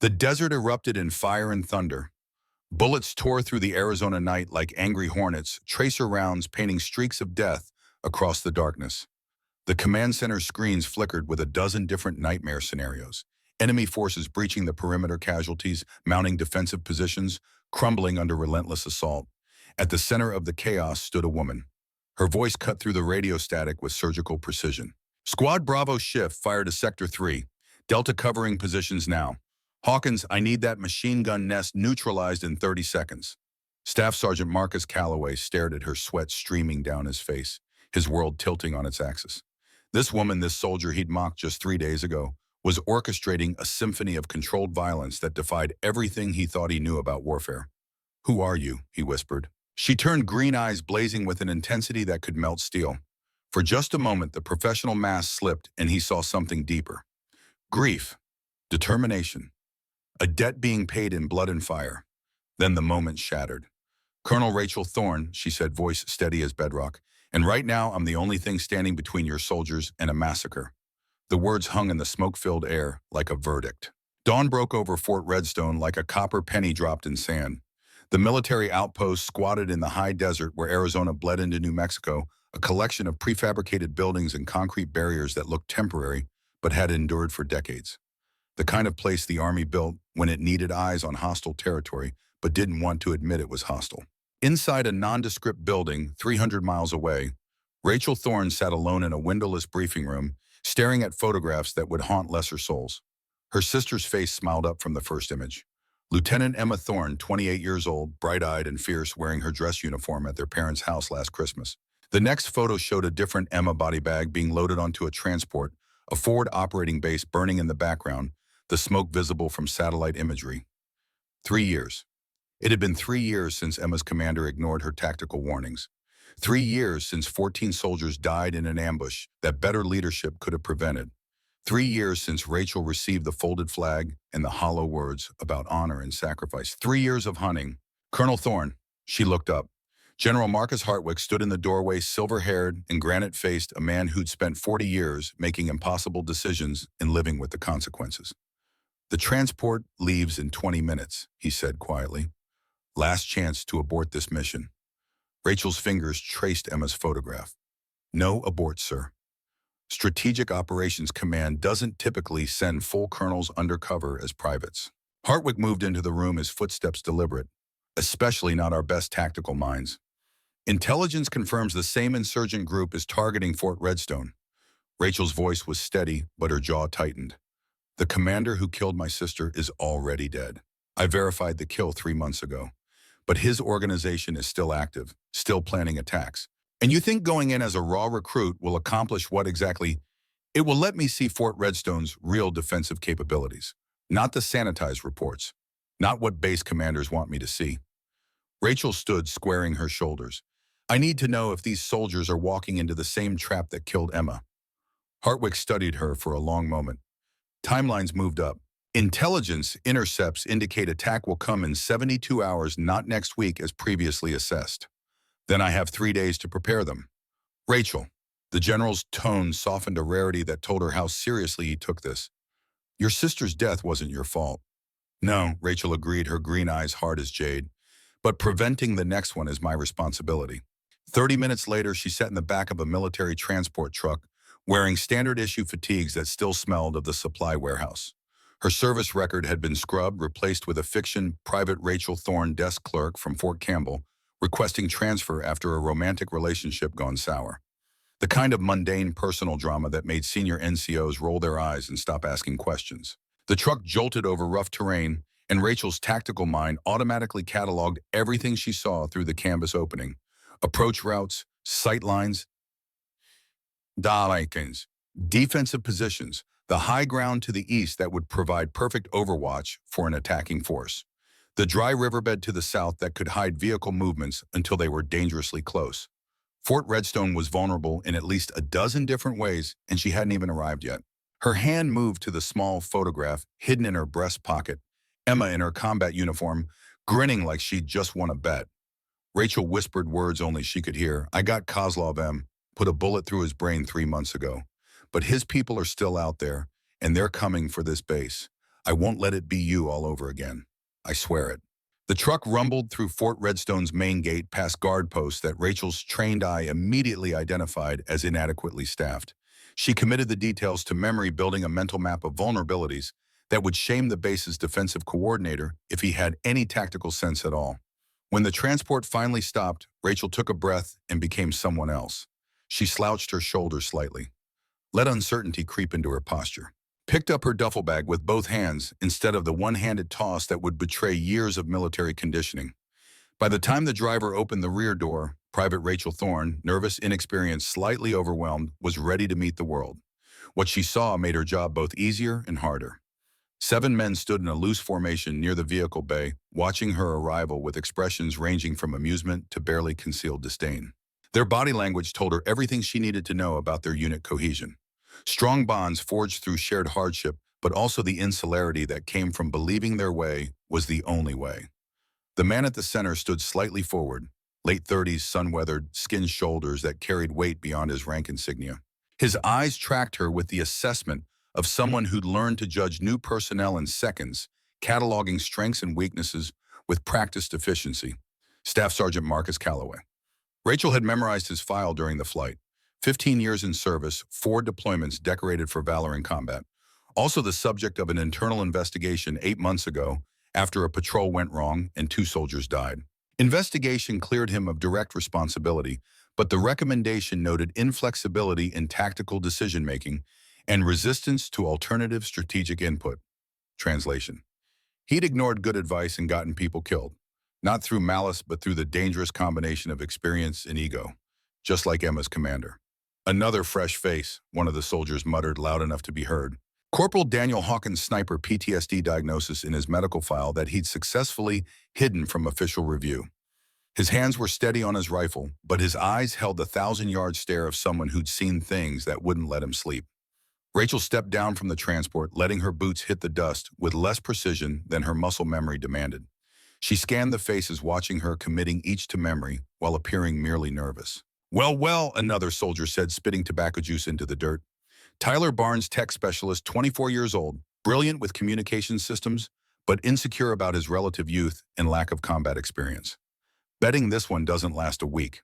The desert erupted in fire and thunder. Bullets tore through the Arizona night like angry hornets, tracer rounds painting streaks of death across the darkness. The command center screens flickered with a dozen different nightmare scenarios. Enemy forces breaching the perimeter, casualties, mounting defensive positions, crumbling under relentless assault. At the center of the chaos stood a woman. Her voice cut through the radio static with surgical precision. Squad Bravo shift fired to Sector 3. Delta covering positions now. Hawkins, I need that machine gun nest neutralized in 30 seconds. Staff Sergeant Marcus Calloway stared at her, sweat streaming down his face, his world tilting on its axis. This woman, this soldier he'd mocked just 3 days ago, was orchestrating a symphony of controlled violence that defied everything he thought he knew about warfare. Who are you? He whispered. She turned, green eyes blazing with an intensity that could melt steel. For just a moment, the professional mask slipped and he saw something deeper. Grief. Determination. A debt being paid in blood and fire. Then the moment shattered. Colonel Rachel Thorne, she said, voice steady as bedrock, and right now I'm the only thing standing between your soldiers and a massacre. The words hung in the smoke-filled air like a verdict. Dawn broke over Fort Redstone like a copper penny dropped in sand. The military outpost squatted in the high desert where Arizona bled into New Mexico, a collection of prefabricated buildings and concrete barriers that looked temporary but had endured for decades. The kind of place the Army built when it needed eyes on hostile territory but didn't want to admit it was hostile. Inside a nondescript building 300 miles away, Rachel Thorne sat alone in a windowless briefing room, staring at photographs that would haunt lesser souls. Her sister's face smiled up from the first image. Lieutenant Emma Thorne, 28 years old, bright-eyed and fierce, wearing her dress uniform at their parents' house last Christmas. The next photo showed a different Emma body bag being loaded onto a transport, a forward operating base burning in the background, the smoke visible from satellite imagery. 3 years. It had been 3 years since Emma's commander ignored her tactical warnings. 3 years since 14 soldiers died in an ambush that better leadership could have prevented. 3 years since Rachel received the folded flag and the hollow words about honor and sacrifice. 3 years of hunting. Colonel Thorne, she looked up. General Marcus Hartwick stood in the doorway, silver-haired and granite-faced, a man who'd spent 40 years making impossible decisions and living with the consequences. The transport leaves in 20 minutes, he said quietly. Last chance to abort this mission. Rachel's fingers traced Emma's photograph. No abort, sir. Strategic Operations Command doesn't typically send full colonels undercover as privates. Hartwick moved into the room, his footsteps deliberate. Especially not our best tactical minds. Intelligence confirms the same insurgent group is targeting Fort Redstone. Rachel's voice was steady, but her jaw tightened. The commander who killed my sister is already dead. I verified the kill 3 months ago. But his organization is still active, still planning attacks. And you think going in as a raw recruit will accomplish what exactly? It will let me see Fort Redstone's real defensive capabilities, not the sanitized reports, not what base commanders want me to see. Rachel stood, squaring her shoulders. I need to know if these soldiers are walking into the same trap that killed Emma. Hartwick studied her for a long moment. Timelines moved up. Intelligence intercepts indicate attack will come in 72 hours, not next week as previously assessed. Then I have 3 days to prepare them. Rachel, the general's tone softened a rarity that told her how seriously he took this. Your sister's death wasn't your fault. No, Rachel agreed, her green eyes hard as jade. But preventing the next one is my responsibility. 30 minutes later, she sat in the back of a military transport truck, wearing standard-issue fatigues that still smelled of the supply warehouse. Her service record had been scrubbed, replaced with a fiction Private Rachel Thorne, desk clerk from Fort Campbell, requesting transfer after a romantic relationship gone sour. The kind of mundane personal drama that made senior NCOs roll their eyes and stop asking questions. The truck jolted over rough terrain, and Rachel's tactical mind automatically cataloged everything she saw through the canvas opening. Approach routes, sight lines, defensive positions, the high ground to the east that would provide perfect overwatch for an attacking force. The dry riverbed to the south that could hide vehicle movements until they were dangerously close. Fort Redstone was vulnerable in at least a dozen different ways, and she hadn't even arrived yet. Her hand moved to the small photograph hidden in her breast pocket, Emma in her combat uniform, grinning like she'd just won a bet. Rachel whispered words only she could hear. I got Kozlov M. Put a bullet through his brain 3 months ago. But his people are still out there, and they're coming for this base. I won't let it be you all over again. I swear it. The truck rumbled through Fort Redstone's main gate past guard posts that Rachel's trained eye immediately identified as inadequately staffed. She committed the details to memory, building a mental map of vulnerabilities that would shame the base's defensive coordinator if he had any tactical sense at all. When the transport finally stopped, Rachel took a breath and became someone else. She slouched her shoulders slightly, let uncertainty creep into her posture, picked up her duffel bag with both hands instead of the one-handed toss that would betray years of military conditioning. By the time the driver opened the rear door, Private Rachel Thorne, nervous, inexperienced, slightly overwhelmed, was ready to meet the world. What she saw made her job both easier and harder. 7 men stood in a loose formation near the vehicle bay, watching her arrival with expressions ranging from amusement to barely concealed disdain. Their body language told her everything she needed to know about their unit cohesion. Strong bonds forged through shared hardship, but also the insularity that came from believing their way was the only way. The man at the center stood slightly forward, late 30s, sun-weathered, skinned shoulders that carried weight beyond his rank insignia. His eyes tracked her with the assessment of someone who'd learned to judge new personnel in seconds, cataloging strengths and weaknesses with practiced efficiency. Staff Sergeant Marcus Calloway. Rachel had memorized his file during the flight. 15 years in service, 4 deployments, decorated for valor in combat. Also the subject of an internal investigation 8 months ago after a patrol went wrong and 2 soldiers died. Investigation cleared him of direct responsibility, but the recommendation noted inflexibility in tactical decision-making and resistance to alternative strategic input. Translation. He'd ignored good advice and gotten people killed, not through malice but through the dangerous combination of experience and ego, just like Emma's commander. Another fresh face, one of the soldiers muttered loud enough to be heard. Corporal Daniel Hawkins' sniper PTSD diagnosis in his medical file that he'd successfully hidden from official review. His hands were steady on his rifle, but his eyes held the 1,000-yard stare of someone who'd seen things that wouldn't let him sleep. Rachel stepped down from the transport, letting her boots hit the dust with less precision than her muscle memory demanded. She scanned the faces watching her, committing each to memory while appearing merely nervous. Well, well, another soldier said, spitting tobacco juice into the dirt. Tyler Barnes, tech specialist, 24 years old, brilliant with communication systems, but insecure about his relative youth and lack of combat experience. Betting this one doesn't last a week.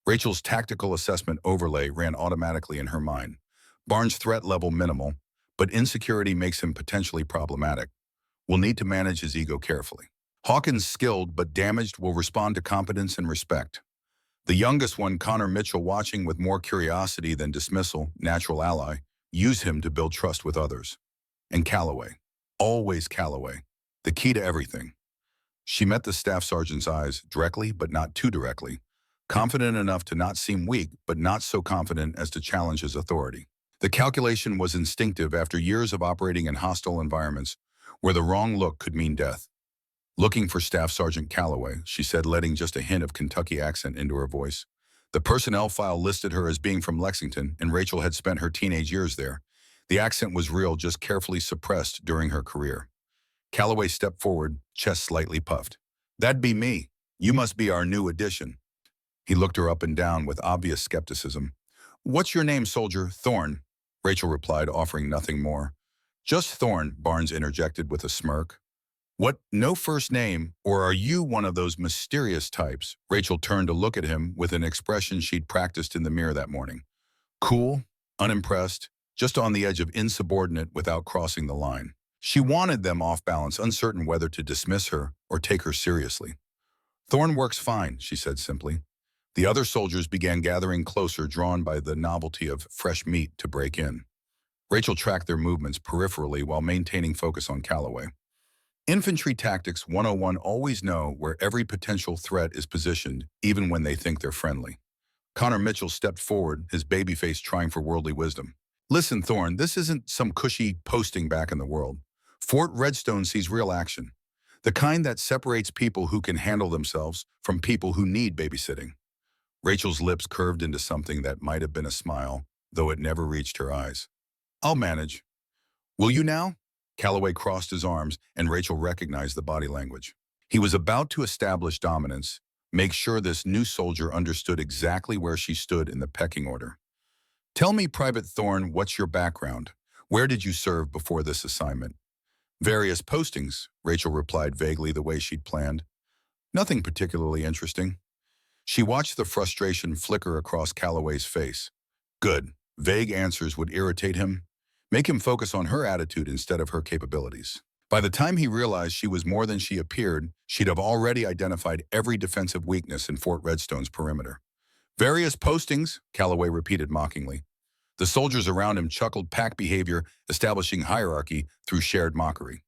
Rachel's tactical assessment overlay ran automatically in her mind. Barnes' threat level minimal, but insecurity makes him potentially problematic. We'll need to manage his ego carefully. Hawkins, skilled but damaged, will respond to competence and respect. The youngest one, Connor Mitchell, watching with more curiosity than dismissal, natural ally, use him to build trust with others. And Calloway. Always Calloway. The key to everything. She met the staff sergeant's eyes, directly but not too directly. Confident enough to not seem weak, but not so confident as to challenge his authority. The calculation was instinctive after years of operating in hostile environments where the wrong look could mean death. Looking for Staff Sergeant Calloway, she said, letting just a hint of Kentucky accent into her voice. The personnel file listed her as being from Lexington, and Rachel had spent her teenage years there. The accent was real, just carefully suppressed during her career. Calloway stepped forward, chest slightly puffed. That'd be me. You must be our new addition. He looked her up and down with obvious skepticism. What's your name, soldier? Thorne, Rachel replied, offering nothing more. Just Thorne, Barnes interjected with a smirk. What, no first name, or are you one of those mysterious types? Rachel turned to look at him with an expression she'd practiced in the mirror that morning. Cool, unimpressed, just on the edge of insubordinate without crossing the line. She wanted them off balance, uncertain whether to dismiss her or take her seriously. Thorne works fine, she said simply. The other soldiers began gathering closer, drawn by the novelty of fresh meat to break in. Rachel tracked their movements peripherally while maintaining focus on Calloway. Infantry Tactics 101: always know where every potential threat is positioned, even when they think they're friendly. Connor Mitchell stepped forward, his baby face trying for worldly wisdom. Listen, Thorne, this isn't some cushy posting back in the world. Fort Redstone sees real action. The kind that separates people who can handle themselves from people who need babysitting. Rachel's lips curved into something that might have been a smile, though it never reached her eyes. I'll manage. Will you now? Calloway crossed his arms, and Rachel recognized the body language. He was about to establish dominance, make sure this new soldier understood exactly where she stood in the pecking order. Tell me, Private Thorne, what's your background? Where did you serve before this assignment? Various postings, Rachel replied vaguely the way she'd planned. Nothing particularly interesting. She watched the frustration flicker across Calloway's face. Good. Vague answers would irritate him, make him focus on her attitude instead of her capabilities. By the time he realized she was more than she appeared, she'd have already identified every defensive weakness in Fort Redstone's perimeter. Various postings, Calloway repeated mockingly. The soldiers around him chuckled, pack behavior, establishing hierarchy through shared mockery.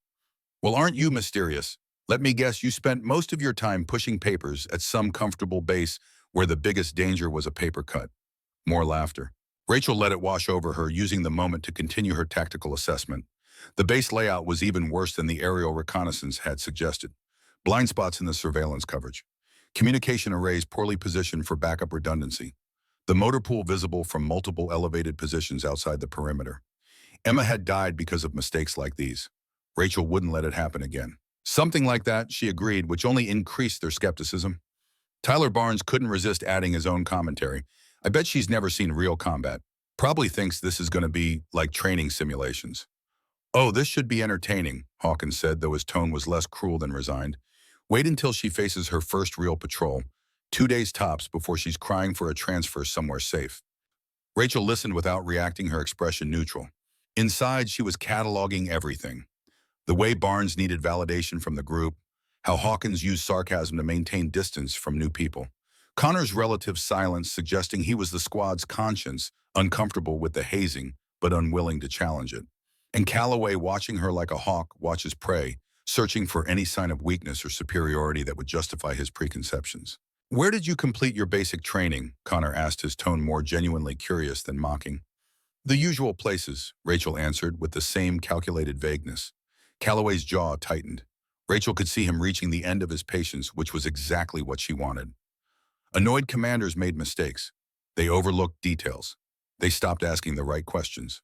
Well, aren't you mysterious? Let me guess you spent most of your time pushing papers at some comfortable base where the biggest danger was a paper cut. More laughter. Rachel let it wash over her, using the moment to continue her tactical assessment. The base layout was even worse than the aerial reconnaissance had suggested. Blind spots in the surveillance coverage. Communication arrays poorly positioned for backup redundancy. The motor pool visible from multiple elevated positions outside the perimeter. Emma had died because of mistakes like these. Rachel wouldn't let it happen again. Something like that, she agreed, which only increased their skepticism. Tyler Barnes couldn't resist adding his own commentary. I bet she's never seen real combat. Probably thinks this is going to be like training simulations. Oh, this should be entertaining, Hawkins said, though his tone was less cruel than resigned. Wait until she faces her first real patrol, 2 days tops before she's crying for a transfer somewhere safe. Rachel listened without reacting, her expression neutral. Inside, she was cataloging everything. The way Barnes needed validation from the group, how Hawkins used sarcasm to maintain distance from new people. Connor's relative silence suggesting he was the squad's conscience, uncomfortable with the hazing, but unwilling to challenge it. And Calloway watching her like a hawk watches prey, searching for any sign of weakness or superiority that would justify his preconceptions. Where did you complete your basic training? Connor asked, his tone more genuinely curious than mocking. The usual places, Rachel answered with the same calculated vagueness. Calloway's jaw tightened. Rachel could see him reaching the end of his patience, which was exactly what she wanted. Annoyed commanders made mistakes. They overlooked details. They stopped asking the right questions.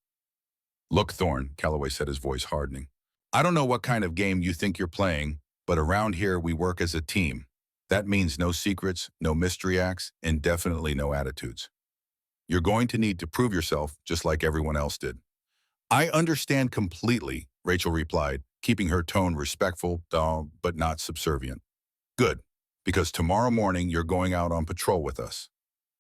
Look, Thorne, Calloway said, his voice hardening. I don't know what kind of game you think you're playing, but around here we work as a team. That means no secrets, no mystery acts, and definitely no attitudes. You're going to need to prove yourself just like everyone else did. I understand completely, Rachel replied, keeping her tone respectful, but not subservient. Good, because tomorrow morning you're going out on patrol with us.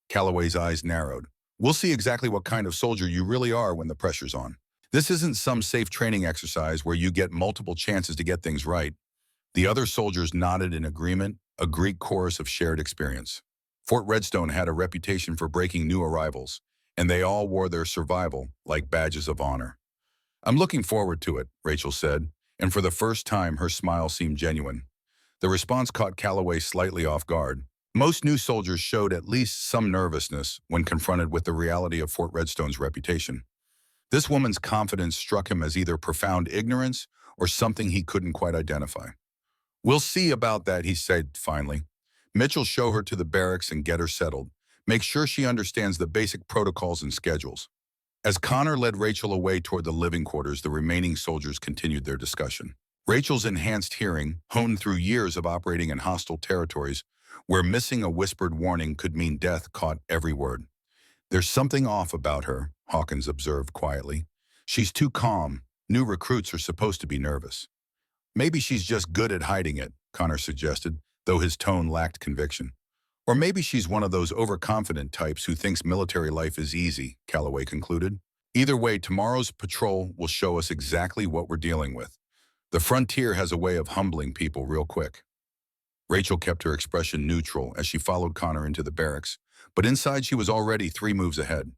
Calloway's eyes narrowed. We'll see exactly what kind of soldier you really are when the pressure's on. This isn't some safe training exercise where you get multiple chances to get things right. The other soldiers nodded in agreement, a Greek chorus of shared experience. Fort Redstone had a reputation for breaking new arrivals, and they all wore their survival like badges of honor. I'm looking forward to it, Rachel said, and for the first time her smile seemed genuine. The response caught Calloway slightly off guard. Most new soldiers showed at least some nervousness when confronted with the reality of Fort Redstone's reputation. This woman's confidence struck him as either profound ignorance or something he couldn't quite identify. We'll see about that, he said finally. Mitchell, show her to the barracks and get her settled. Make sure she understands the basic protocols and schedules. As Connor led Rachel away toward the living quarters, the remaining soldiers continued their discussion. Rachel's enhanced hearing, honed through years of operating in hostile territories, where missing a whispered warning could mean death, caught every word. There's something off about her, Hawkins observed quietly. She's too calm. New recruits are supposed to be nervous. Maybe she's just good at hiding it, Connor suggested, though his tone lacked conviction. Or maybe she's one of those overconfident types who thinks military life is easy, Calloway concluded. Either way, tomorrow's patrol will show us exactly what we're dealing with. The frontier has a way of humbling people real quick. Rachel kept her expression neutral as she followed Connor into the barracks, but inside she was already 3 moves ahead.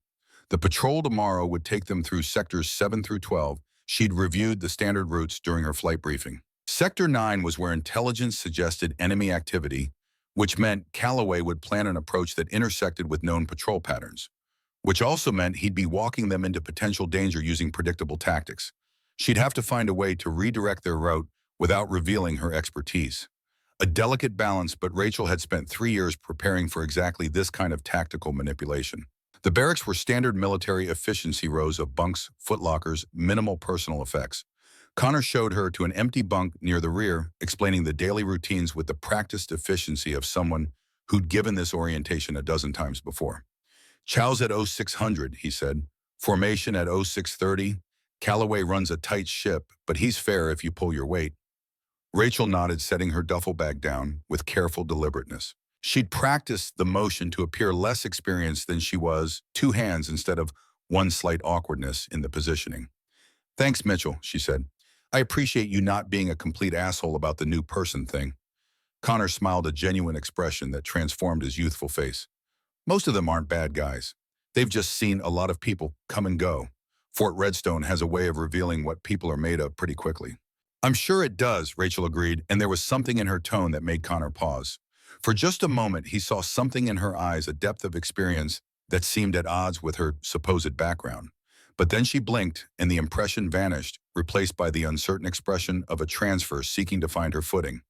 The patrol tomorrow would take them through sectors 7 through 12. She'd reviewed the standard routes during her flight briefing. Sector 9 was where intelligence suggested enemy activity, which meant Calloway would plan an approach that intersected with known patrol patterns, which also meant he'd be walking them into potential danger using predictable tactics. She'd have to find a way to redirect their route without revealing her expertise. A delicate balance, but Rachel had spent 3 years preparing for exactly this kind of tactical manipulation. The barracks were standard military efficiency rows of bunks, footlockers, minimal personal effects. Connor showed her to an empty bunk near the rear, explaining the daily routines with the practiced efficiency of someone who'd given this orientation a dozen times before. Chow's at 0600, he said. Formation at 0630. Calloway runs a tight ship, but he's fair if you pull your weight. Rachel nodded, setting her duffel bag down with careful deliberateness. She'd practiced the motion to appear less experienced than she was, two hands instead of one slight awkwardness in the positioning. Thanks, Mitchell, she said. I appreciate you not being a complete asshole about the new person thing. Connor smiled, a genuine expression that transformed his youthful face. Most of them aren't bad guys. They've just seen a lot of people come and go. Fort Redstone has a way of revealing what people are made of pretty quickly. I'm sure it does, Rachel agreed, and there was something in her tone that made Connor pause. For just a moment, he saw something in her eyes, a depth of experience that seemed at odds with her supposed background. But then she blinked, and the impression vanished, replaced by the uncertain expression of a transfer seeking to find her footing.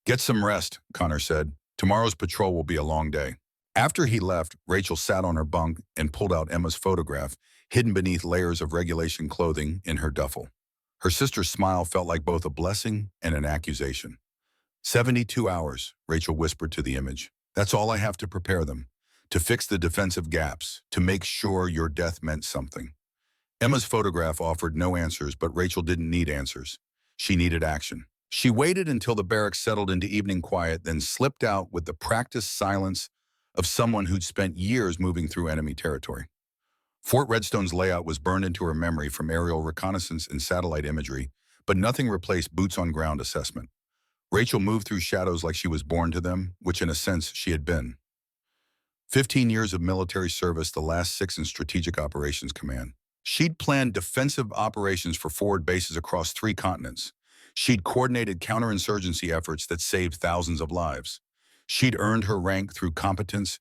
Get some rest, Connor said. Tomorrow's patrol will be a long day. After he left, Rachel sat on her bunk and pulled out Emma's photograph, hidden beneath layers of regulation clothing in her duffel. Her sister's smile felt like both a blessing and an accusation. 72 hours, Rachel whispered to the image. That's all I have to prepare them, to fix the defensive gaps, to make sure your death meant something. Emma's photograph offered no answers, but Rachel didn't need answers. She needed action. She waited until the barracks settled into evening quiet, then slipped out with the practiced silence of someone who'd spent years moving through enemy territory. Fort Redstone's layout was burned into her memory from aerial reconnaissance and satellite imagery, but nothing replaced boots-on-ground assessment. Rachel moved through shadows like she was born to them, which in a sense she had been. 15 years of military service, the last 6 in Strategic Operations Command. She'd planned defensive operations for forward bases across 3 continents. She'd coordinated counterinsurgency efforts that saved thousands of lives. She'd earned her rank through competence,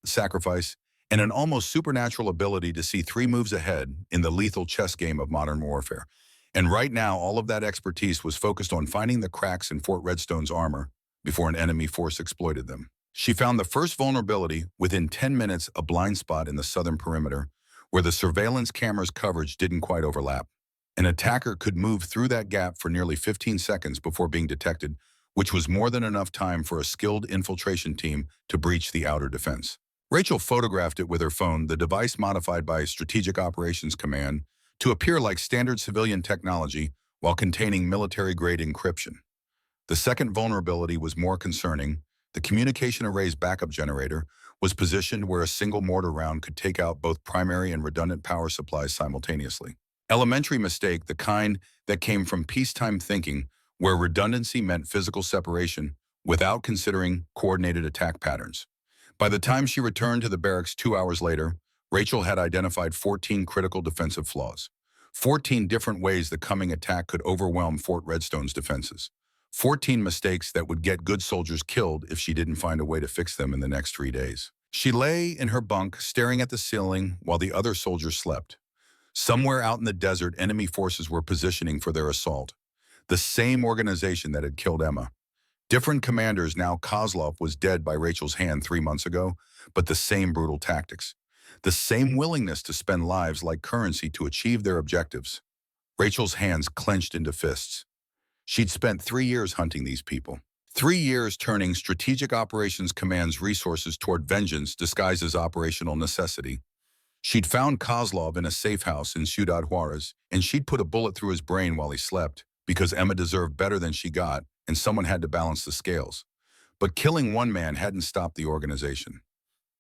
sacrifice, and an almost supernatural ability to see 3 moves ahead in the lethal chess game of modern warfare. And right now, all of that expertise was focused on finding the cracks in Fort Redstone's armor before an enemy force exploited them. She found the first vulnerability within 10 minutes, a blind spot in the southern perimeter, where the surveillance camera's coverage didn't quite overlap. An attacker could move through that gap for nearly 15 seconds before being detected, which was more than enough time for a skilled infiltration team to breach the outer defense. Rachel photographed it with her phone, the device modified by Strategic Operations Command to appear like standard civilian technology while containing military-grade encryption. The second vulnerability was more concerning. The communication array's backup generator was positioned where a single mortar round could take out both primary and redundant power supplies simultaneously. Elementary mistake, the kind that came from peacetime thinking, where redundancy meant physical separation without considering coordinated attack patterns. By the time she returned to the barracks 2 hours later, Rachel had identified 14 critical defensive flaws. 14 different ways the coming attack could overwhelm Fort Redstone's defenses. 14 mistakes that would get good soldiers killed if she didn't find a way to fix them in the next 3 days. She lay in her bunk, staring at the ceiling while the other soldiers slept. Somewhere out in the desert, enemy forces were positioning for their assault. The same organization that had killed Emma. Different commanders. Now Kozlov was dead by Rachel's hand 3 months ago, but the same brutal tactics. The same willingness to spend lives like currency to achieve their objectives. Rachel's hands clenched into fists. She'd spent 3 years hunting these people. 3 years turning Strategic Operations Command's resources toward vengeance disguised as operational necessity. She'd found Kozlov in a safe house in Ciudad Juarez, and she'd put a bullet through his brain while he slept, because Emma deserved better than she got, and someone had to balance the scales. But killing one man hadn't stopped the organization.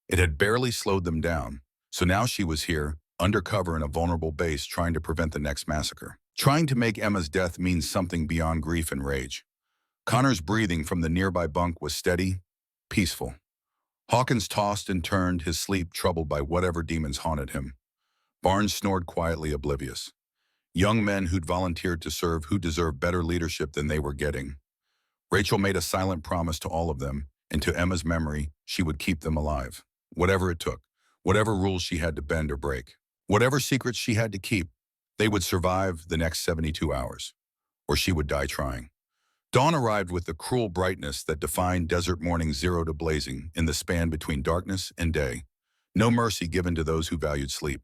It had barely slowed them down. So now she was here, undercover in a vulnerable base, trying to prevent the next massacre. Trying to make Emma's death mean something beyond grief and rage. Connor's breathing from the nearby bunk was steady, peaceful. Hawkins tossed and turned, his sleep troubled by whatever demons haunted him. Barnes snored quietly, oblivious. Young men who'd volunteered to serve, who deserved better leadership than they were getting. Rachel made a silent promise to all of them, and to Emma's memory, she would keep them alive. Whatever it took, whatever rules she had to bend or break, whatever secrets she had to keep, they would survive the next 72 hours, or she would die trying. Dawn arrived with the cruel brightness that defined desert mornings, 0 to blazing, in the span between darkness and day. No mercy given to those who valued sleep.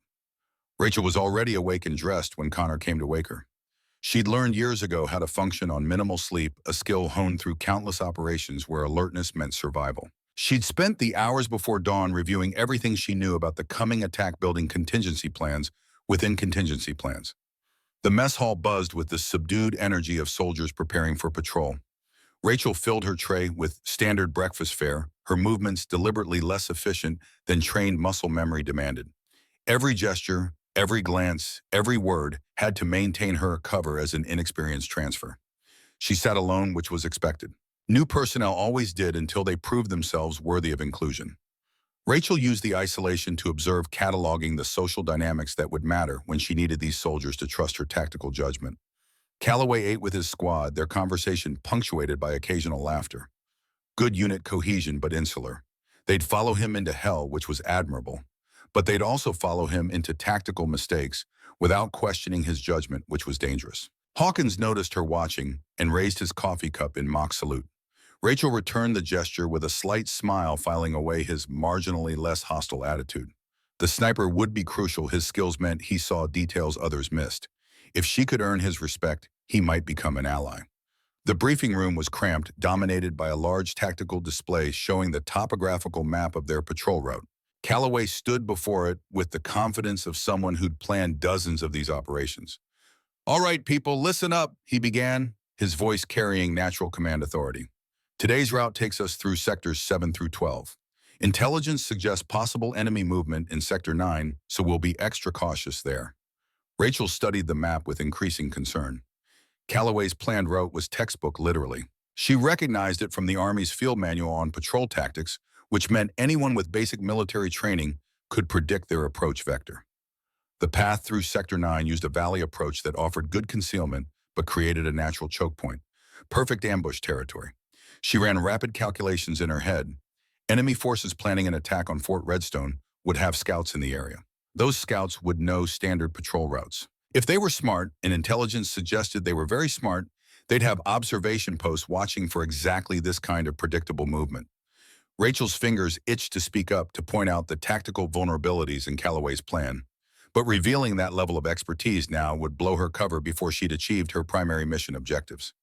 Rachel was already awake and dressed when Connor came to wake her. She'd learned years ago how to function on minimal sleep, a skill honed through countless operations where alertness meant survival. She'd spent the hours before dawn reviewing everything she knew about the coming attack, building contingency plans within contingency plans. The mess hall buzzed with the subdued energy of soldiers preparing for patrol. Rachel filled her tray with standard breakfast fare, her movements deliberately less efficient than trained muscle memory demanded. Every gesture, every glance, every word had to maintain her cover as an inexperienced transfer. She sat alone, which was expected. New personnel always did until they proved themselves worthy of inclusion. Rachel used the isolation to observe cataloging the social dynamics that would matter when she needed these soldiers to trust her tactical judgment. Calloway ate with his squad, their conversation punctuated by occasional laughter. Good unit cohesion, but insular. They'd follow him into hell, which was admirable. But they'd also follow him into tactical mistakes without questioning his judgment, which was dangerous. Hawkins noticed her watching and raised his coffee cup in mock salute. Rachel returned the gesture with a slight smile, filing away his marginally less hostile attitude. The sniper would be crucial. His skills meant he saw details others missed. If she could earn his respect, he might become an ally. The briefing room was cramped, dominated by a large tactical display showing the topographical map of their patrol route. Calloway stood before it with the confidence of someone who'd planned dozens of these operations. "All right, people, listen up," he began, his voice carrying natural command authority. "Today's route takes us through sectors 7 through 12. Intelligence suggests possible enemy movement in Sector 9, so we'll be extra cautious there." Rachel studied the map with increasing concern. Calloway's planned route was textbook literally. She recognized it from the Army's field manual on patrol tactics, which meant anyone with basic military training could predict their approach vector. The path through Sector 9 used a valley approach that offered good concealment but created a natural choke point. Perfect ambush territory. She ran rapid calculations in her head. Enemy forces planning an attack on Fort Redstone would have scouts in the area. Those scouts would know standard patrol routes. If they were smart, and intelligence suggested they were very smart, they'd have observation posts watching for exactly this kind of predictable movement. Rachel's fingers itched to speak up to point out the tactical vulnerabilities in Calloway's plan. But revealing that level of expertise now would blow her cover before she'd achieved her primary mission objectives.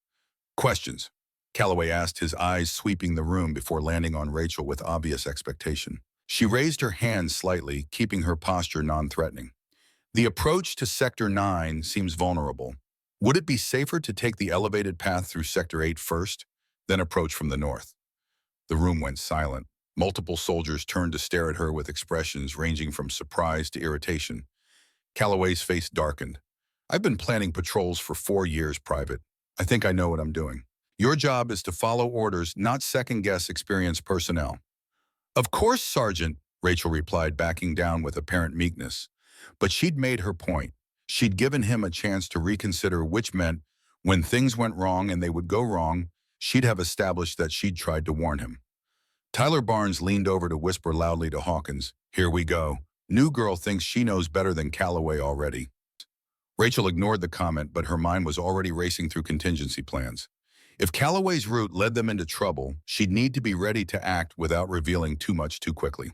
"Questions?" Calloway asked, his eyes sweeping the room before landing on Rachel with obvious expectation. She raised her hands slightly, keeping her posture non-threatening. "The approach to Sector 9 seems vulnerable. Would it be safer to take the elevated path through Sector 8 first, then approach from the north?" The room went silent. Multiple soldiers turned to stare at her with expressions ranging from surprise to irritation. Calloway's face darkened. "I've been planning patrols for 4 years, Private. I think I know what I'm doing. Your job is to follow orders, not second-guess experienced personnel." "Of course, Sergeant," Rachel replied, backing down with apparent meekness. But she'd made her point. She'd given him a chance to reconsider, which meant when things went wrong, and they would go wrong, she'd have established that she'd tried to warn him. Tyler Barnes leaned over to whisper loudly to Hawkins, "Here we go. New girl thinks she knows better than Calloway already." Rachel ignored the comment, but her mind was already racing through contingency plans. If Calloway's route led them into trouble, she'd need to be ready to act without revealing too much too quickly.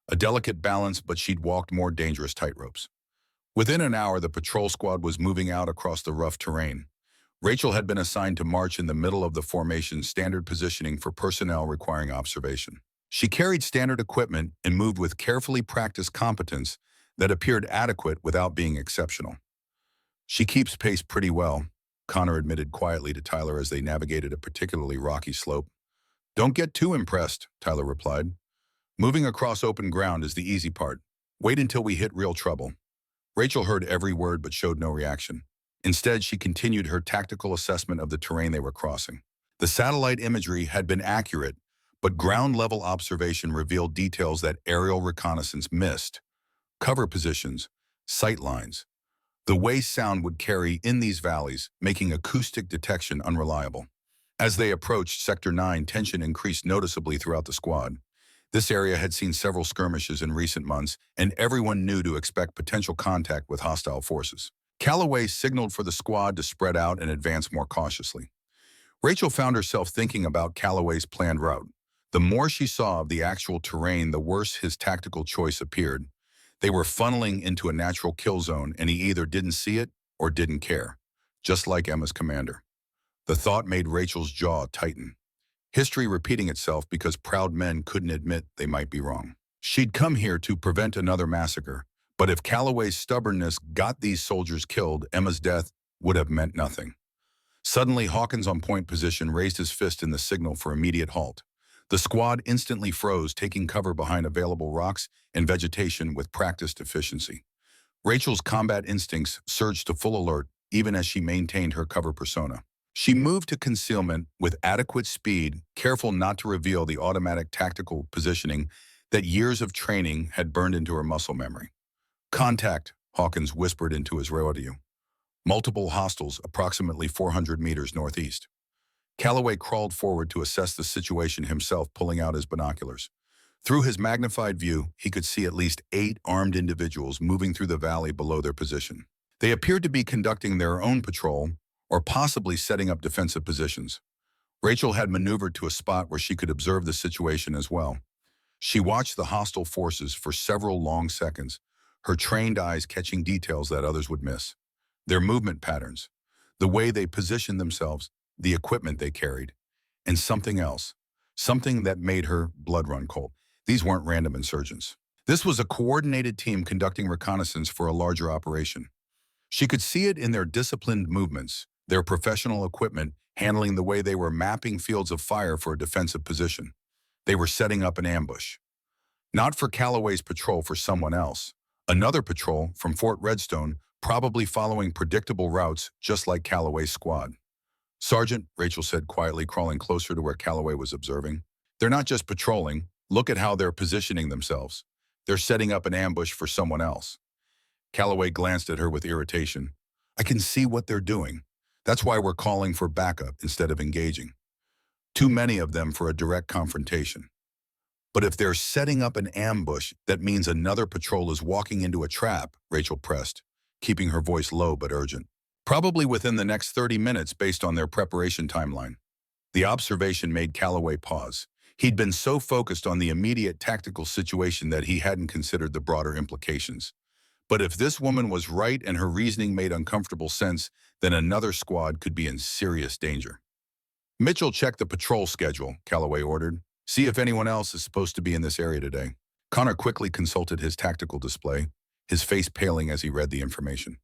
A delicate balance, but she'd walked more dangerous tightropes. Within an hour, the patrol squad was moving out across the rough terrain. Rachel had been assigned to march in the middle of the formation's standard positioning for personnel requiring observation. She carried standard equipment and moved with carefully practiced competence that appeared adequate without being exceptional. "She keeps pace pretty well," Connor admitted quietly to Tyler as they navigated a particularly rocky slope. "Don't get too impressed," Tyler replied. "Moving across open ground is the easy part. Wait until we hit real trouble." Rachel heard every word but showed no reaction. Instead, she continued her tactical assessment of the terrain they were crossing. The satellite imagery had been accurate, but ground-level observation revealed details that aerial reconnaissance missed. Cover positions, sight lines. The way sound would carry in these valleys, making acoustic detection unreliable. As they approached Sector 9, tension increased noticeably throughout the squad. This area had seen several skirmishes in recent months, and everyone knew to expect potential contact with hostile forces. Calloway signaled for the squad to spread out and advance more cautiously. Rachel found herself thinking about Calloway's planned route. The more she saw of the actual terrain, the worse his tactical choice appeared. They were funneling into a natural kill zone, and he either didn't see it or didn't care, just like Emma's commander. The thought made Rachel's jaw tighten. History repeating itself because proud men couldn't admit they might be wrong. She'd come here to prevent another massacre, But if Calloway's stubbornness got these soldiers killed, Emma's death would have meant nothing. Suddenly, Hawkins on point position raised his fist in the signal for immediate halt. The squad instantly froze, taking cover behind available rocks and vegetation with practiced efficiency. Rachel's combat instincts surged to full alert even as she maintained her cover persona. She moved to concealment with adequate speed, careful not to reveal the automatic tactical positioning that years of training had burned into her muscle memory. "Contact," Hawkins whispered into his radio. "Multiple hostiles approximately 400 meters northeast." Calloway crawled forward to assess the situation himself, pulling out his binoculars. Through his magnified view, he could see at least 8 armed individuals moving through the valley below their position. They appeared to be conducting their own patrol or possibly setting up defensive positions. Rachel had maneuvered to a spot where she could observe the situation as well. She watched the hostile forces for several long seconds, her trained eyes catching details that others would miss. Their movement patterns, the way they positioned themselves, the equipment they carried, and something else, something that made her blood run cold. These weren't random insurgents. This was a coordinated team conducting reconnaissance for a larger operation. She could see it in their disciplined movements, their professional equipment handling the way they were mapping fields of fire for a defensive position. They were setting up an ambush. Not for Calloway's patrol, for someone else. Another patrol from Fort Redstone, probably following predictable routes just like Calloway's squad. "Sergeant," Rachel said quietly, crawling closer to where Calloway was observing. "They're not just patrolling. Look at how they're positioning themselves. They're setting up an ambush for someone else." Calloway glanced at her with irritation. "I can see what they're doing. That's why we're calling for backup instead of engaging. Too many of them for a direct confrontation. But if they're setting up an ambush, that means another patrol is walking into a trap," Rachel pressed, keeping her voice low but urgent. "Probably within the next 30 minutes based on their preparation timeline." The observation made Calloway pause. He'd been so focused on the immediate tactical situation that he hadn't considered the broader implications. But if this woman was right and her reasoning made uncomfortable sense, then another squad could be in serious danger. "Mitchell, check the patrol schedule," Calloway ordered. "See if anyone else is supposed to be in this area today." Connor quickly consulted his tactical display, his face paling as he read the information.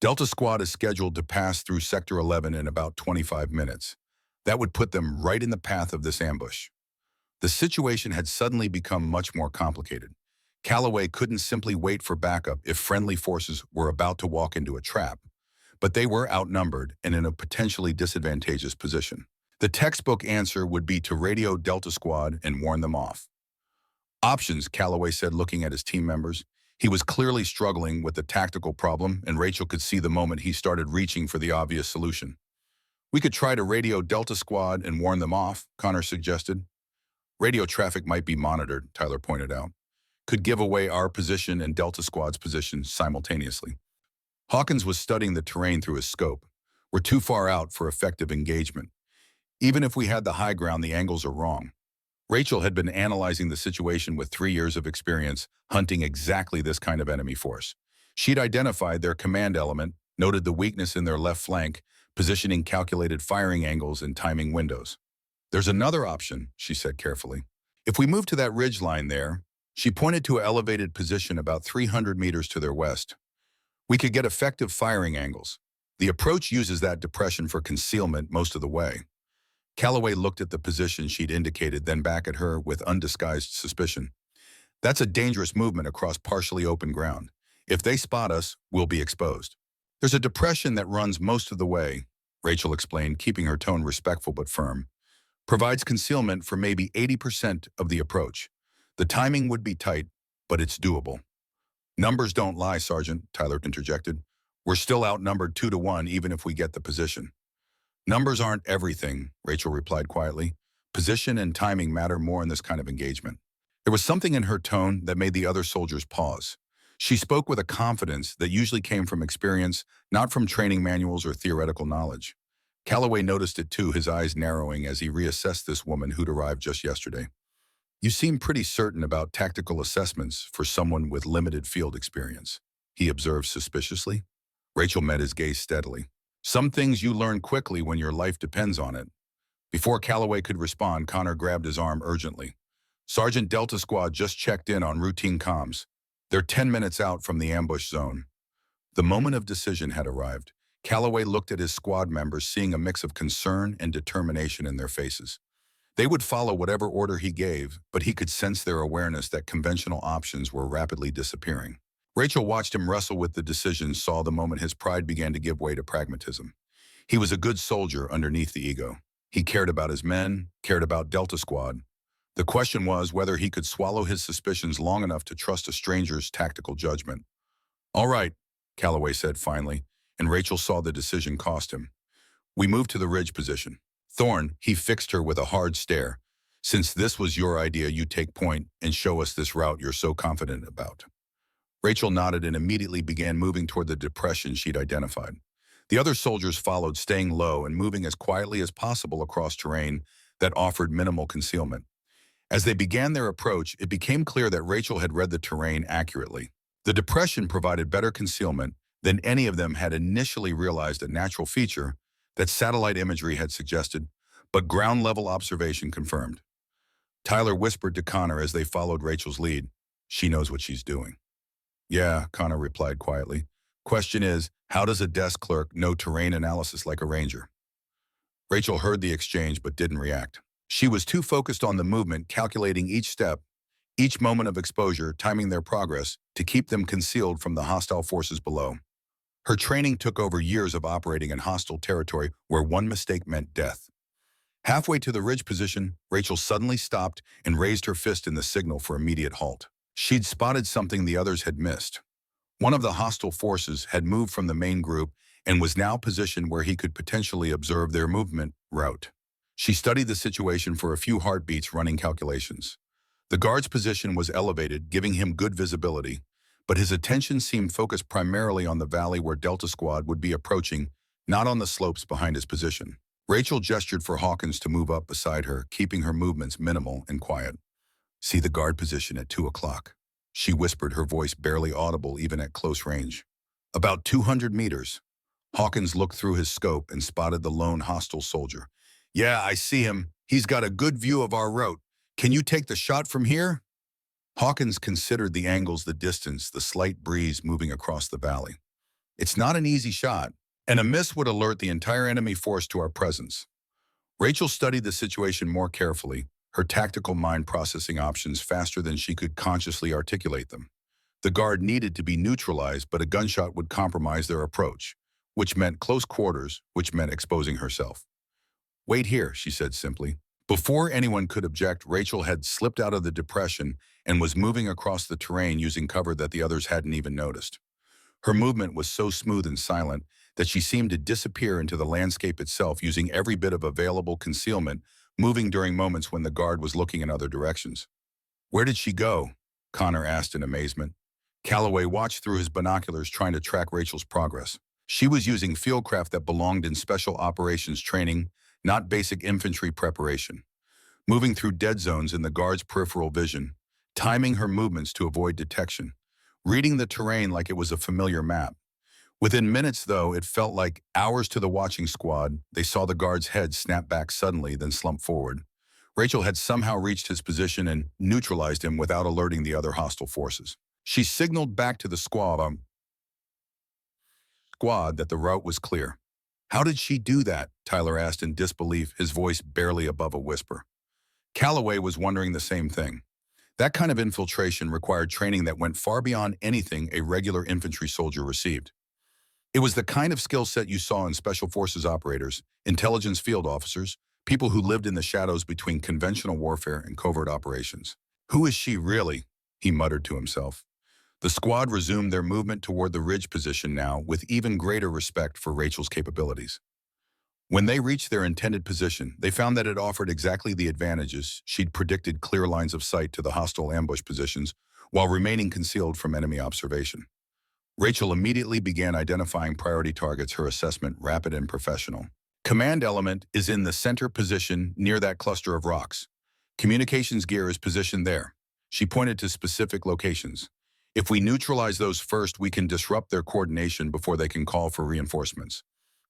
"Delta Squad is scheduled to pass through Sector 11 in about 25 minutes. That would put them right in the path of this ambush." The situation had suddenly become much more complicated. Calloway couldn't simply wait for backup if friendly forces were about to walk into a trap, but they were outnumbered and in a potentially disadvantageous position. The textbook answer would be to radio Delta Squad and warn them off. "Options," Calloway said, looking at his team members. He was clearly struggling with the tactical problem, and Rachel could see the moment he started reaching for the obvious solution. "We could try to radio Delta Squad and warn them off," Connor suggested. "Radio traffic might be monitored," Tyler pointed out. "Could give away our position and Delta Squad's position simultaneously." Hawkins was studying the terrain through his scope. "We're too far out for effective engagement. Even if we had the high ground, the angles are wrong." Rachel had been analyzing the situation with 3 years of experience, hunting exactly this kind of enemy force. She'd identified their command element, noted the weakness in their left flank, positioning calculated firing angles and timing windows. "There's another option," she said carefully. "If we move to that ridge line there," she pointed to an elevated position about 300 meters to their west. "We could get effective firing angles. The approach uses that depression for concealment most of the way." Calloway looked at the position she'd indicated, then back at her with undisguised suspicion. "That's a dangerous movement across partially open ground. If they spot us, we'll be exposed." "There's a depression that runs most of the way," Rachel explained, keeping her tone respectful but firm. "Provides concealment for maybe 80% of the approach. The timing would be tight, but it's doable." "Numbers don't lie, Sergeant," Tyler interjected. "We're still outnumbered 2-1 even if we get the position." "Numbers aren't everything," Rachel replied quietly. "Position and timing matter more in this kind of engagement." There was something in her tone that made the other soldiers pause. She spoke with a confidence that usually came from experience, not from training manuals or theoretical knowledge. Calloway noticed it too, his eyes narrowing as he reassessed this woman who'd arrived just yesterday. "You seem pretty certain about tactical assessments for someone with limited field experience," he observed suspiciously. Rachel met his gaze steadily. "Some things you learn quickly when your life depends on it." Before Calloway could respond, Connor grabbed his arm urgently. "Sergeant, Delta Squad just checked in on routine comms. They're 10 minutes out from the ambush zone. The moment of decision had arrived. Calloway looked at his squad members, seeing a mix of concern and determination in their faces. They would follow whatever order he gave, but he could sense their awareness that conventional options were rapidly disappearing. Rachel watched him wrestle with the decision, saw the moment his pride began to give way to pragmatism. He was a good soldier underneath the ego. He cared about his men, cared about Delta Squad. The question was whether he could swallow his suspicions long enough to trust a stranger's tactical judgment. "All right," Calloway said finally, and Rachel saw the decision cost him. "We moved to the ridge position." "Thorne," he fixed her with a hard stare. "Since this was your idea, you take point and show us this route you're so confident about." Rachel nodded and immediately began moving toward the depression she'd identified. The other soldiers followed, staying low and moving as quietly as possible across terrain that offered minimal concealment. As they began their approach, it became clear that Rachel had read the terrain accurately. The depression provided better concealment than any of them had initially realized, a natural feature that satellite imagery had suggested, but ground-level observation confirmed. Tyler whispered to Connor as they followed Rachel's lead, "She knows what she's doing." "Yeah," Connor replied quietly. "Question is, how does a desk clerk know terrain analysis like a ranger?" Rachel heard the exchange but didn't react. She was too focused on the movement, calculating each step, each moment of exposure, timing their progress to keep them concealed from the hostile forces below. Her training took over years of operating in hostile territory where one mistake meant death. Halfway to the ridge position, Rachel suddenly stopped and raised her fist in the signal for immediate halt. She'd spotted something the others had missed. One of the hostile forces had moved from the main group and was now positioned where he could potentially observe their movement route. She studied the situation for a few heartbeats, running calculations. The guard's position was elevated, giving him good visibility, but his attention seemed focused primarily on the valley where Delta Squad would be approaching, not on the slopes behind his position. Rachel gestured for Hawkins to move up beside her, keeping her movements minimal and quiet. "See the guard position at 2 o'clock. She whispered, her voice barely audible even at close range. "About 200 meters. Hawkins looked through his scope and spotted the lone hostile soldier. "Yeah, I see him. He's got a good view of our route. Can you take the shot from here?" Hawkins considered the angles, the distance, the slight breeze moving across the valley. "It's not an easy shot, and a miss would alert the entire enemy force to our presence." Rachel studied the situation more carefully, her tactical mind processing options faster than she could consciously articulate them. The guard needed to be neutralized, but a gunshot would compromise their approach, which meant close quarters, which meant exposing herself. "Wait here," she said simply. Before anyone could object, Rachel had slipped out of the depression and was moving across the terrain using cover that the others hadn't even noticed. Her movement was so smooth and silent that she seemed to disappear into the landscape itself, using every bit of available concealment, moving during moments when the guard was looking in other directions. "Where did she go?" Connor asked in amazement. Calloway watched through his binoculars, trying to track Rachel's progress. She was using fieldcraft that belonged in special operations training, not basic infantry preparation. Moving through dead zones in the guard's peripheral vision, timing her movements to avoid detection, reading the terrain like it was a familiar map. Within minutes, though, it felt like hours to the watching squad, they saw the guard's head snap back suddenly, then slump forward. Rachel had somehow reached his position and neutralized him without alerting the other hostile forces. She signaled back to the squad that the route was clear. "How did she do that?" Tyler asked in disbelief, his voice barely above a whisper. Calloway was wondering the same thing. That kind of infiltration required training that went far beyond anything a regular infantry soldier received. It was the kind of skill set you saw in Special Forces operators, intelligence field officers, people who lived in the shadows between conventional warfare and covert operations. "Who is she really?" he muttered to himself. The squad resumed their movement toward the ridge position now, with even greater respect for Rachel's capabilities. When they reached their intended position, they found that it offered exactly the advantages she'd predicted: clear lines of sight to the hostile ambush positions, while remaining concealed from enemy observation. Rachel immediately began identifying priority targets, her assessment rapid and professional. "Command element is in the center position near that cluster of rocks. Communications gear is positioned there." She pointed to specific locations. "If we neutralize those first, we can disrupt their coordination before they can call for reinforcements."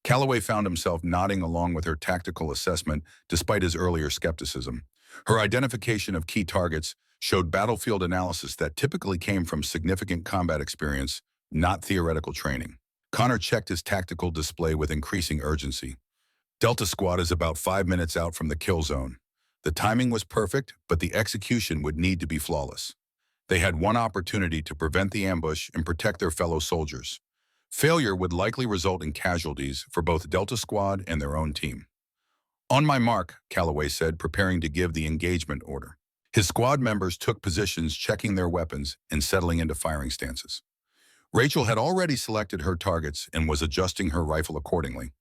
Calloway found himself nodding along with her tactical assessment despite his earlier skepticism. Her identification of key targets showed battlefield analysis that typically came from significant combat experience, not theoretical training. Connor checked his tactical display with increasing urgency. Delta Squad is about 5 minutes out from the kill zone. The timing was perfect, but the execution would need to be flawless. They had one opportunity to prevent the ambush and protect their fellow soldiers. Failure would likely result in casualties for both Delta Squad and their own team. On my mark, Calloway said, preparing to give the engagement order. His squad members took positions, checking their weapons and settling into firing stances. Rachel had already selected her targets and was adjusting her rifle accordingly.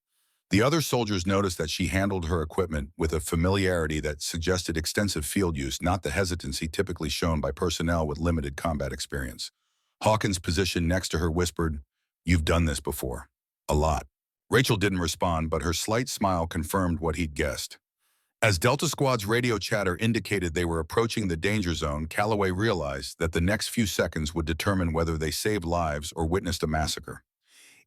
The other soldiers noticed that she handled her equipment with a familiarity that suggested extensive field use, not the hesitancy typically shown by personnel with limited combat experience. Hawkins, positioned next to her, whispered, "You've done this before. A lot." Rachel didn't respond, but her slight smile confirmed what he'd guessed. As Delta Squad's radio chatter indicated they were approaching the danger zone, Calloway realized that the next few seconds would determine whether they saved lives or witnessed a massacre.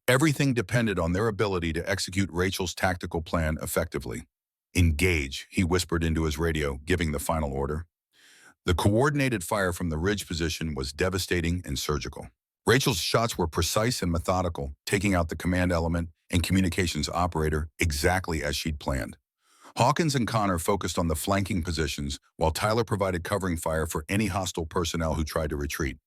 Everything depended on their ability to execute Rachel's tactical plan effectively. "Engage," he whispered into his radio, giving the final order. The coordinated fire from the ridge position was devastating and surgical. Rachel's shots were precise and methodical, taking out the command element and communications operator exactly as she'd planned. Hawkins and Connor focused on the flanking positions, while Tyler provided covering fire for any hostile personnel who tried to retreat.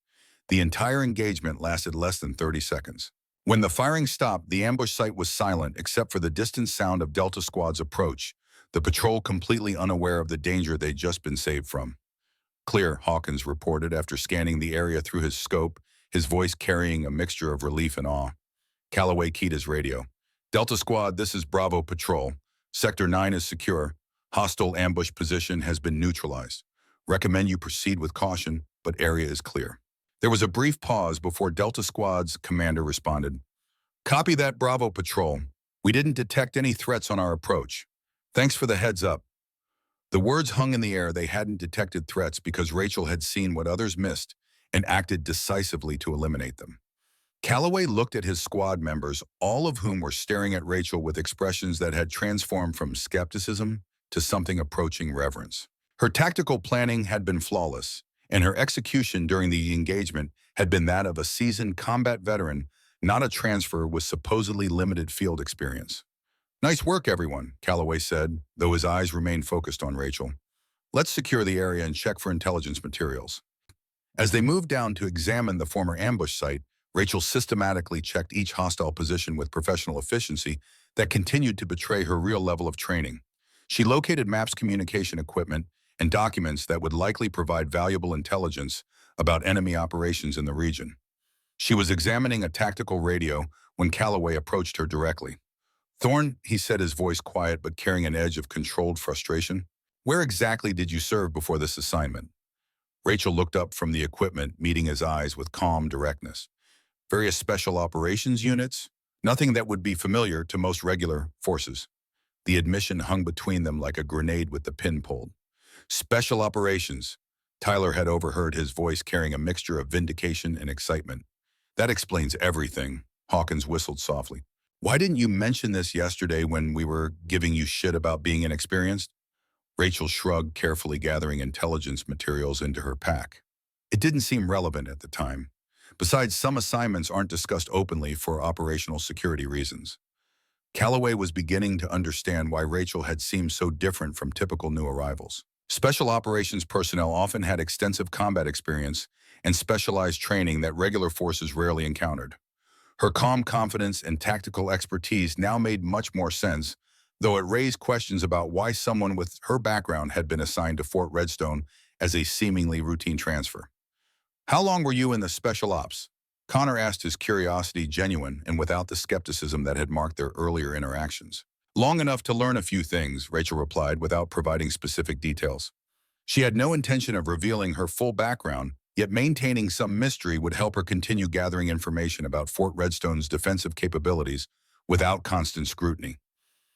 The entire engagement lasted less than 30 seconds. When the firing stopped, the ambush site was silent except for the distant sound of Delta Squad's approach, the patrol completely unaware of the danger they'd just been saved from. "Clear," Hawkins reported after scanning the area through his scope, his voice carrying a mixture of relief and awe. Calloway keyed his radio. "Delta Squad, this is Bravo Patrol. Sector 9 is secure. Hostile ambush position has been neutralized. Recommend you proceed with caution, but area is clear." There was a brief pause before Delta Squad's commander responded. "Copy that, Bravo Patrol. We didn't detect any threats on our approach. Thanks for the heads up." The words hung in the air. They hadn't detected threats because Rachel had seen what others missed and acted decisively to eliminate them. Calloway looked at his squad members, all of whom were staring at Rachel with expressions that had transformed from skepticism to something approaching reverence. Her tactical planning had been flawless, and her execution during the engagement had been that of a seasoned combat veteran, not a transfer with supposedly limited field experience. "Nice work, everyone," Calloway said, though his eyes remained focused on Rachel. "Let's secure the area and check for intelligence materials." As they moved down to examine the former ambush site, Rachel systematically checked each hostile position with professional efficiency that continued to betray her real level of training. She located maps, communication equipment, and documents that would likely provide valuable intelligence about enemy operations in the region. She was examining a tactical radio when Calloway approached her directly. "Thorne," he said, his voice quiet but carrying an edge of controlled frustration, "where exactly did you serve before this assignment?" Rachel looked up from the equipment, meeting his eyes with calm directness. "Various special operations units, nothing that would be familiar to most regular forces." The admission hung between them like a grenade with the pin pulled. "Special operations." Tyler had overheard his voice carrying a mixture of vindication and excitement. "That explains everything," Hawkins whistled softly. "Why didn't you mention this yesterday when we were giving you shit about being inexperienced?" Rachel shrugged, carefully gathering intelligence materials into her pack. "It didn't seem relevant at the time. Besides, some assignments aren't discussed openly for operational security reasons." Calloway was beginning to understand why Rachel had seemed so different from typical new arrivals. Special operations personnel often had extensive combat experience and specialized training that regular forces rarely encountered. Her calm confidence and tactical expertise now made much more sense, though it raised questions about why someone with her background had been assigned to Fort Redstone as a seemingly routine transfer. "How long were you in the Special Ops?" Connor asked, his curiosity genuine and without the skepticism that had marked their earlier interactions. "Long enough to learn a few things," Rachel replied without providing specific details. She had no intention of revealing her full background, yet maintaining some mystery would help her continue gathering information about Fort Redstone's defensive capabilities without constant scrutiny.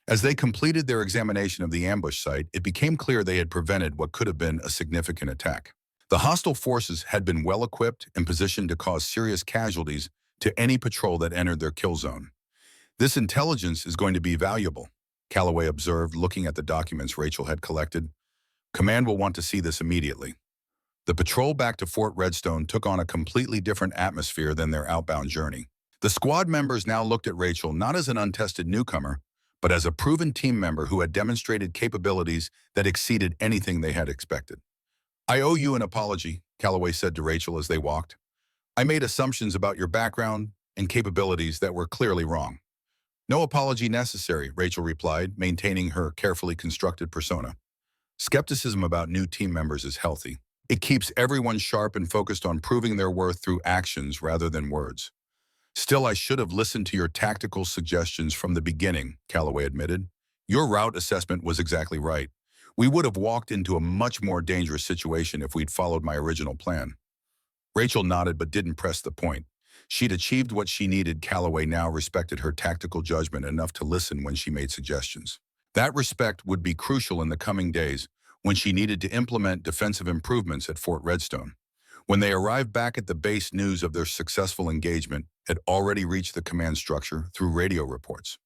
As they completed their examination of the ambush site, it became clear they had prevented what could have been a significant attack. The hostile forces had been well-equipped and positioned to cause serious casualties to any patrol that entered their kill zone. "This intelligence is going to be valuable," Calloway observed, looking at the documents Rachel had collected. "Command will want to see this immediately." The patrol back to Fort Redstone took on a completely different atmosphere than their outbound journey. The squad members now looked at Rachel not as an untested newcomer, but as a proven team member who had demonstrated capabilities that exceeded anything they had expected. "I owe you an apology," Calloway said to Rachel as they walked. "I made assumptions about your background and capabilities that were clearly wrong." "No apology necessary," Rachel replied, maintaining her carefully constructed persona. Skepticism about new team members is healthy. It keeps everyone sharp and focused on proving their worth through actions rather than words. "Still, I should have listened to your tactical suggestions from the beginning," Calloway admitted. "Your route assessment was exactly right. We would have walked into a much more dangerous situation if we'd followed my original plan." Rachel nodded but didn't press the point. She'd achieved what she needed. Calloway now respected her tactical judgment enough to listen when she made suggestions. That respect would be crucial in the coming days when she needed to implement defensive improvements at Fort Redstone. When they arrived back at the base, news of their successful engagement had already reached the command structure through radio reports.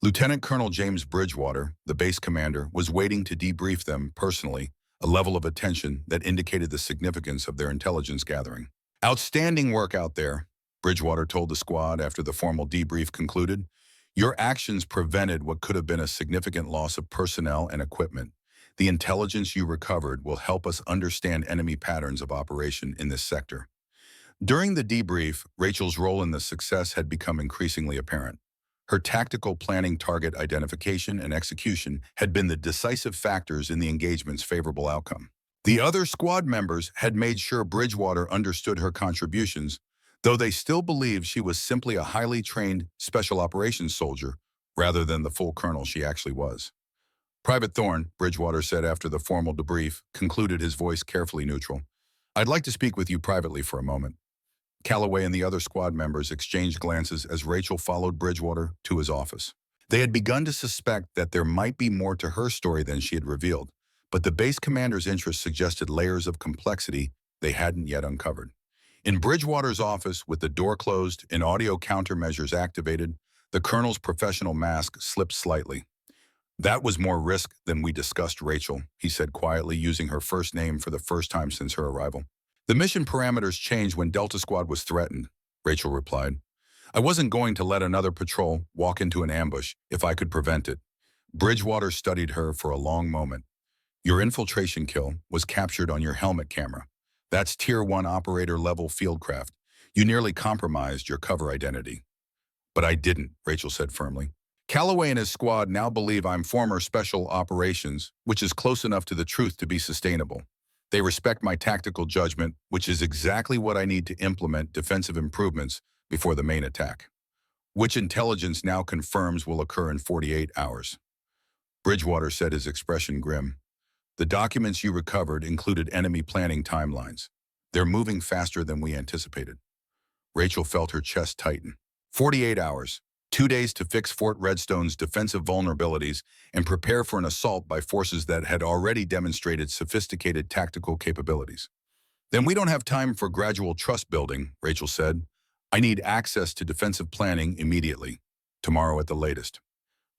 Lieutenant Colonel James Bridgewater, the base commander, was waiting to debrief them personally, a level of attention that indicated the significance of their intelligence gathering. "Outstanding work out there," Bridgewater told the squad after the formal debrief concluded. "Your actions prevented what could have been a significant loss of personnel and equipment. The intelligence you recovered will help us understand enemy patterns of operation in this sector." During the debrief, Rachel's role in the success had become increasingly apparent. Her tactical planning, target identification, and execution had been the decisive factors in the engagement's favorable outcome. The other squad members had made sure Bridgewater understood her contributions, though they still believed she was simply a highly trained special operations soldier rather than the full colonel she actually was. "Private Thorne," Bridgewater said after the formal debrief concluded, his voice carefully neutral, "I'd like to speak with you privately for a moment." Calloway and the other squad members exchanged glances as Rachel followed Bridgewater to his office. They had begun to suspect that there might be more to her story than she had revealed, but the base commander's interest suggested layers of complexity they hadn't yet uncovered. In Bridgewater's office, with the door closed and audio countermeasures activated, the colonel's professional mask slipped slightly. "That was more risk than we discussed, Rachel," he said quietly, using her first name for the first time since her arrival. "The mission parameters changed when Delta Squad was threatened," Rachel replied. "I wasn't going to let another patrol walk into an ambush if I could prevent it." Bridgewater studied her for a long moment. "Your infiltration kill was captured on your helmet camera. That's Tier 1 operator-level fieldcraft. You nearly compromised your cover identity." "But I didn't," Rachel said firmly. "Calloway and his squad now believe I'm former special operations, which is close enough to the truth to be sustainable. They respect my tactical judgment, which is exactly what I need to implement defensive improvements before the main attack, which intelligence now confirms will occur in 48 hours. Bridgewater said, his expression grim. "The documents you recovered included enemy planning timelines. They're moving faster than we anticipated." Rachel felt her chest tighten. 48 hours. 2 days to fix Fort Redstone's defensive vulnerabilities and prepare for an assault by forces that had already demonstrated sophisticated tactical capabilities. "Then we don't have time for gradual trust building," Rachel said. "I need access to defensive planning immediately, tomorrow at the latest."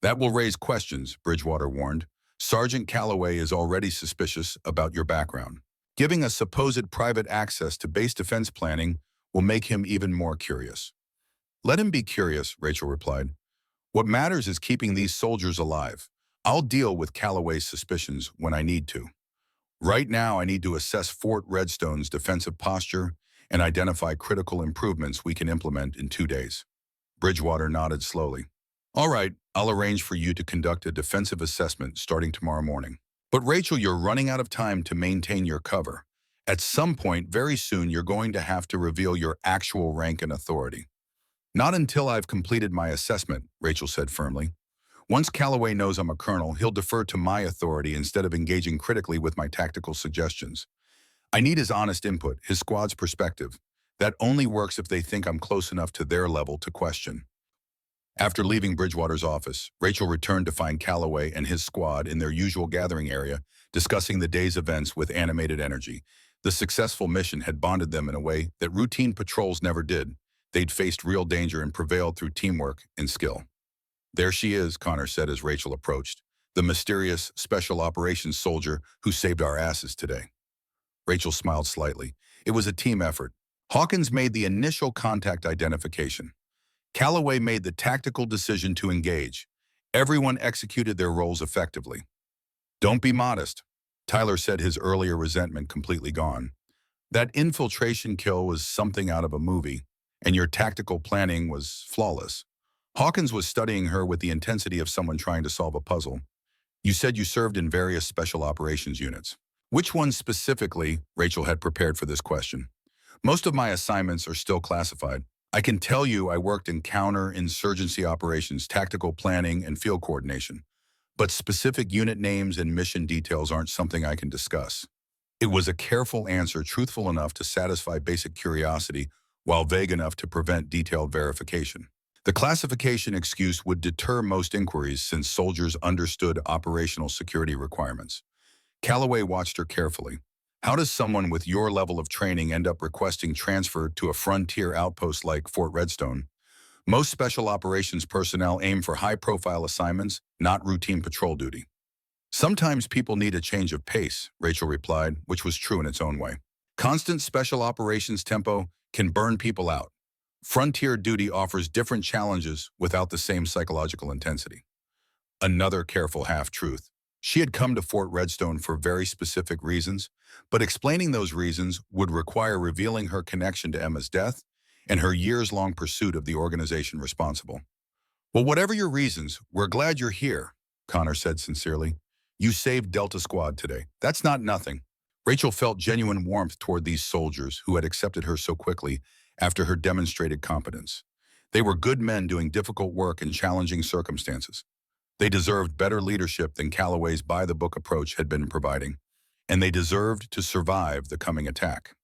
"That will raise questions," Bridgewater warned. "Sergeant Calloway is already suspicious about your background. Giving us supposed private access to base defense planning will make him even more curious." "Let him be curious," Rachel replied. "What matters is keeping these soldiers alive. I'll deal with Calloway's suspicions when I need to. Right now, I need to assess Fort Redstone's defensive posture and identify critical improvements we can implement in 2 days." Bridgewater nodded slowly. "All right, I'll arrange for you to conduct a defensive assessment starting tomorrow morning. But Rachel, you're running out of time to maintain your cover. At some point very soon, you're going to have to reveal your actual rank and authority." "Not until I've completed my assessment," Rachel said firmly. "Once Calloway knows I'm a colonel, he'll defer to my authority instead of engaging critically with my tactical suggestions. I need his honest input, his squad's perspective. That only works if they think I'm close enough to their level to question." After leaving Bridgewater's office, Rachel returned to find Calloway and his squad in their usual gathering area, discussing the day's events with animated energy. The successful mission had bonded them in a way that routine patrols never did. They'd faced real danger and prevailed through teamwork and skill. "There she is," Connor said as Rachel approached, "the mysterious special operations soldier who saved our asses today." Rachel smiled slightly. It was a team effort. Hawkins made the initial contact identification. Calloway made the tactical decision to engage. Everyone executed their roles effectively. Don't be modest. Tyler said, his earlier resentment completely gone. That infiltration kill was something out of a movie, and your tactical planning was flawless. Hawkins was studying her with the intensity of someone trying to solve a puzzle. You said you served in various special operations units. Which ones specifically? Rachel had prepared for this question. Most of my assignments are still classified. I can tell you I worked in counter-insurgency operations, tactical planning, and field coordination. But specific unit names and mission details aren't something I can discuss. It was a careful answer, truthful enough to satisfy basic curiosity, while vague enough to prevent detailed verification. The classification excuse would deter most inquiries since soldiers understood operational security requirements. Calloway watched her carefully. How does someone with your level of training end up requesting transfer to a frontier outpost like Fort Redstone? Most special operations personnel aim for high-profile assignments, not routine patrol duty. Sometimes people need a change of pace, Rachel replied, which was true in its own way. Constant special operations tempo can burn people out. Frontier duty offers different challenges without the same psychological intensity. Another careful half-truth. She had come to Fort Redstone for very specific reasons, but explaining those reasons would require revealing her connection to Emma's death and her years-long pursuit of the organization responsible. Well, whatever your reasons, we're glad you're here, Connor said sincerely. You saved Delta Squad today. That's not nothing. Rachel felt genuine warmth toward these soldiers who had accepted her so quickly after her demonstrated competence. They were good men doing difficult work in challenging circumstances. They deserved better leadership than Calloway's by-the-book approach had been providing, and they deserved to survive the coming attack.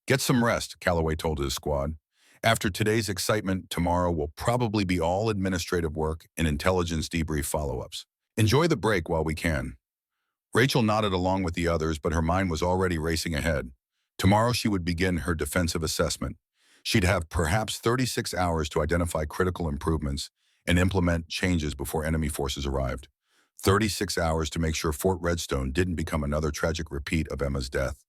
Get some rest, Calloway told his squad. After today's excitement, tomorrow will probably be all administrative work and intelligence debrief follow-ups. Enjoy the break while we can. Rachel nodded along with the others, but her mind was already racing ahead. Tomorrow she would begin her defensive assessment. She'd have perhaps 36 hours to identify critical improvements and implement changes before enemy forces arrived. 36 hours to make sure Fort Redstone didn't become another tragic repeat of Emma's death.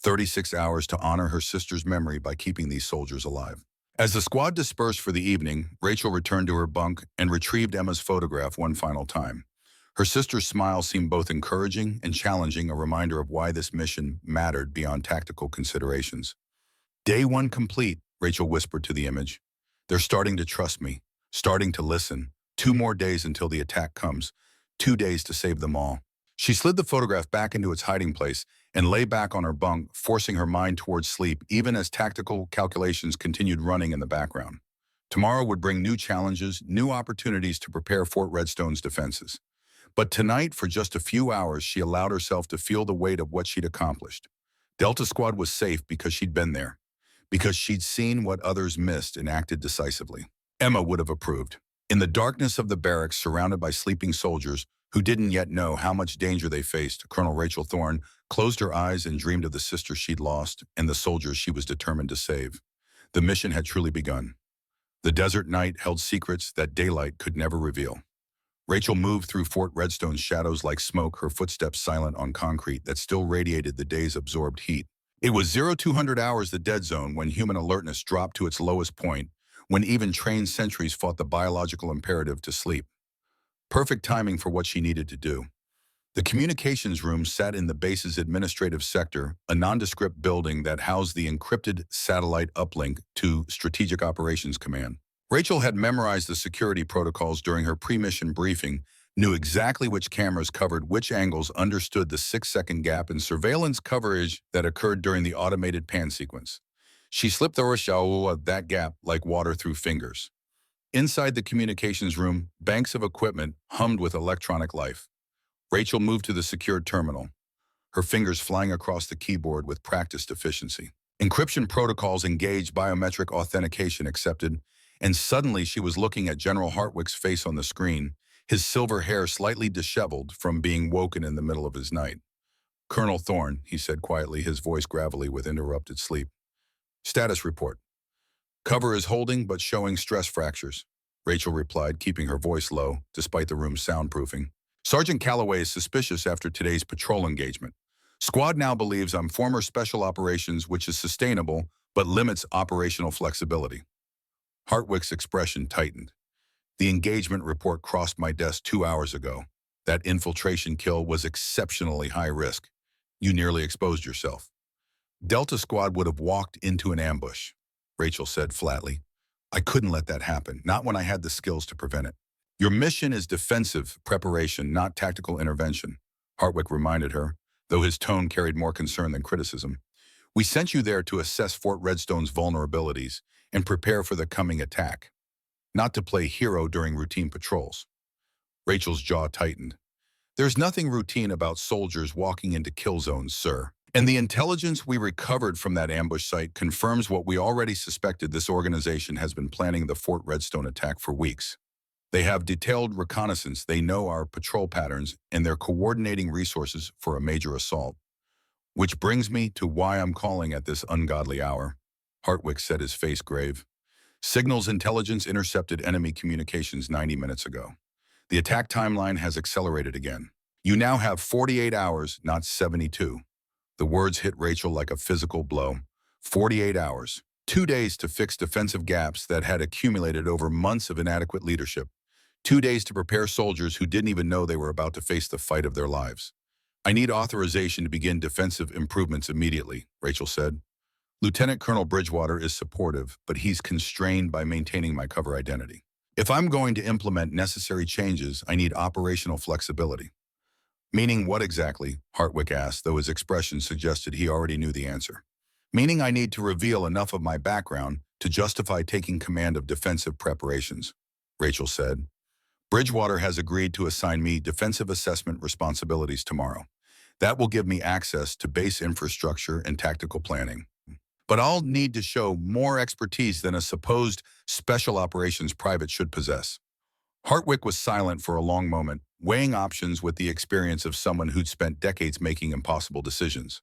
36 hours to honor her sister's memory by keeping these soldiers alive. As the squad dispersed for the evening, Rachel returned to her bunk and retrieved Emma's photograph one final time. Her sister's smile seemed both encouraging and challenging, a reminder of why this mission mattered beyond tactical considerations. Day one complete, Rachel whispered to the image. They're starting to trust me, starting to listen. 2 more days until the attack comes. 2 days to save them all. She slid the photograph back into its hiding place and lay back on her bunk, forcing her mind towards sleep, even as tactical calculations continued running in the background. Tomorrow would bring new challenges, new opportunities to prepare Fort Redstone's defenses. But tonight, for just a few hours, she allowed herself to feel the weight of what she'd accomplished. Delta Squad was safe because she'd been there, because she'd seen what others missed and acted decisively. Emma would have approved. In the darkness of the barracks, surrounded by sleeping soldiers who didn't yet know how much danger they faced, Colonel Rachel Thorne closed her eyes and dreamed of the sister she'd lost and the soldiers she was determined to save. The mission had truly begun. The desert night held secrets that daylight could never reveal. Rachel moved through Fort Redstone's shadows like smoke, her footsteps silent on concrete that still radiated the day's absorbed heat. It was 0200 hours, the dead zone, when human alertness dropped to its lowest point, when even trained sentries fought the biological imperative to sleep. Perfect timing for what she needed to do. The communications room sat in the base's administrative sector, a nondescript building that housed the encrypted satellite uplink to Strategic Operations Command. Rachel had memorized the security protocols during her pre-mission briefing, knew exactly which cameras covered which angles, understood the 6-second gap in surveillance coverage that occurred during the automated pan sequence. She slipped the that gap like water through fingers. Inside the communications room, banks of equipment hummed with electronic life. Rachel moved to the secured terminal, her fingers flying across the keyboard with practiced efficiency. Encryption protocols engaged, biometric authentication accepted, and suddenly she was looking at General Hartwick's face on the screen, his silver hair slightly disheveled from being woken in the middle of his night. Colonel Thorne, he said quietly, his voice gravelly with interrupted sleep. Status report. Cover is holding but showing stress fractures, Rachel replied, keeping her voice low despite the room's soundproofing. Sergeant Calloway is suspicious after today's patrol engagement. Squad now believes I'm former special operations, which is sustainable, but limits operational flexibility. Hartwick's expression tightened. The engagement report crossed my desk 2 hours ago. That infiltration kill was exceptionally high risk. You nearly exposed yourself. Delta Squad would have walked into an ambush, Rachel said flatly. I couldn't let that happen, not when I had the skills to prevent it. Your mission is defensive preparation, not tactical intervention, Hartwick reminded her, though his tone carried more concern than criticism. We sent you there to assess Fort Redstone's vulnerabilities and prepare for the coming attack, not to play hero during routine patrols. Rachel's jaw tightened. There's nothing routine about soldiers walking into kill zones, sir. And the intelligence we recovered from that ambush site confirms what we already suspected. This organization has been planning the Fort Redstone attack for weeks. They have detailed reconnaissance, they know our patrol patterns, and they're coordinating resources for a major assault. Which brings me to why I'm calling at this ungodly hour. Hartwick said, his face grave. Signals intelligence intercepted enemy communications 90 minutes ago. The attack timeline has accelerated again. You now have 48 hours, not 72. The words hit Rachel like a physical blow. 48 hours. 2 days to fix defensive gaps that had accumulated over months of inadequate leadership. 2 days to prepare soldiers who didn't even know they were about to face the fight of their lives. I need authorization to begin defensive improvements immediately, Rachel said. Lieutenant Colonel Bridgewater is supportive, but he's constrained by maintaining my cover identity. If I'm going to implement necessary changes, I need operational flexibility. Meaning what exactly? Hartwick asked, though his expression suggested he already knew the answer. Meaning I need to reveal enough of my background to justify taking command of defensive preparations, Rachel said. Bridgewater has agreed to assign me defensive assessment responsibilities tomorrow. That will give me access to base infrastructure and tactical planning. But I'll need to show more expertise than a supposed special operations private should possess. Hartwick was silent for a long moment, weighing options with the experience of someone who'd spent decades making impossible decisions.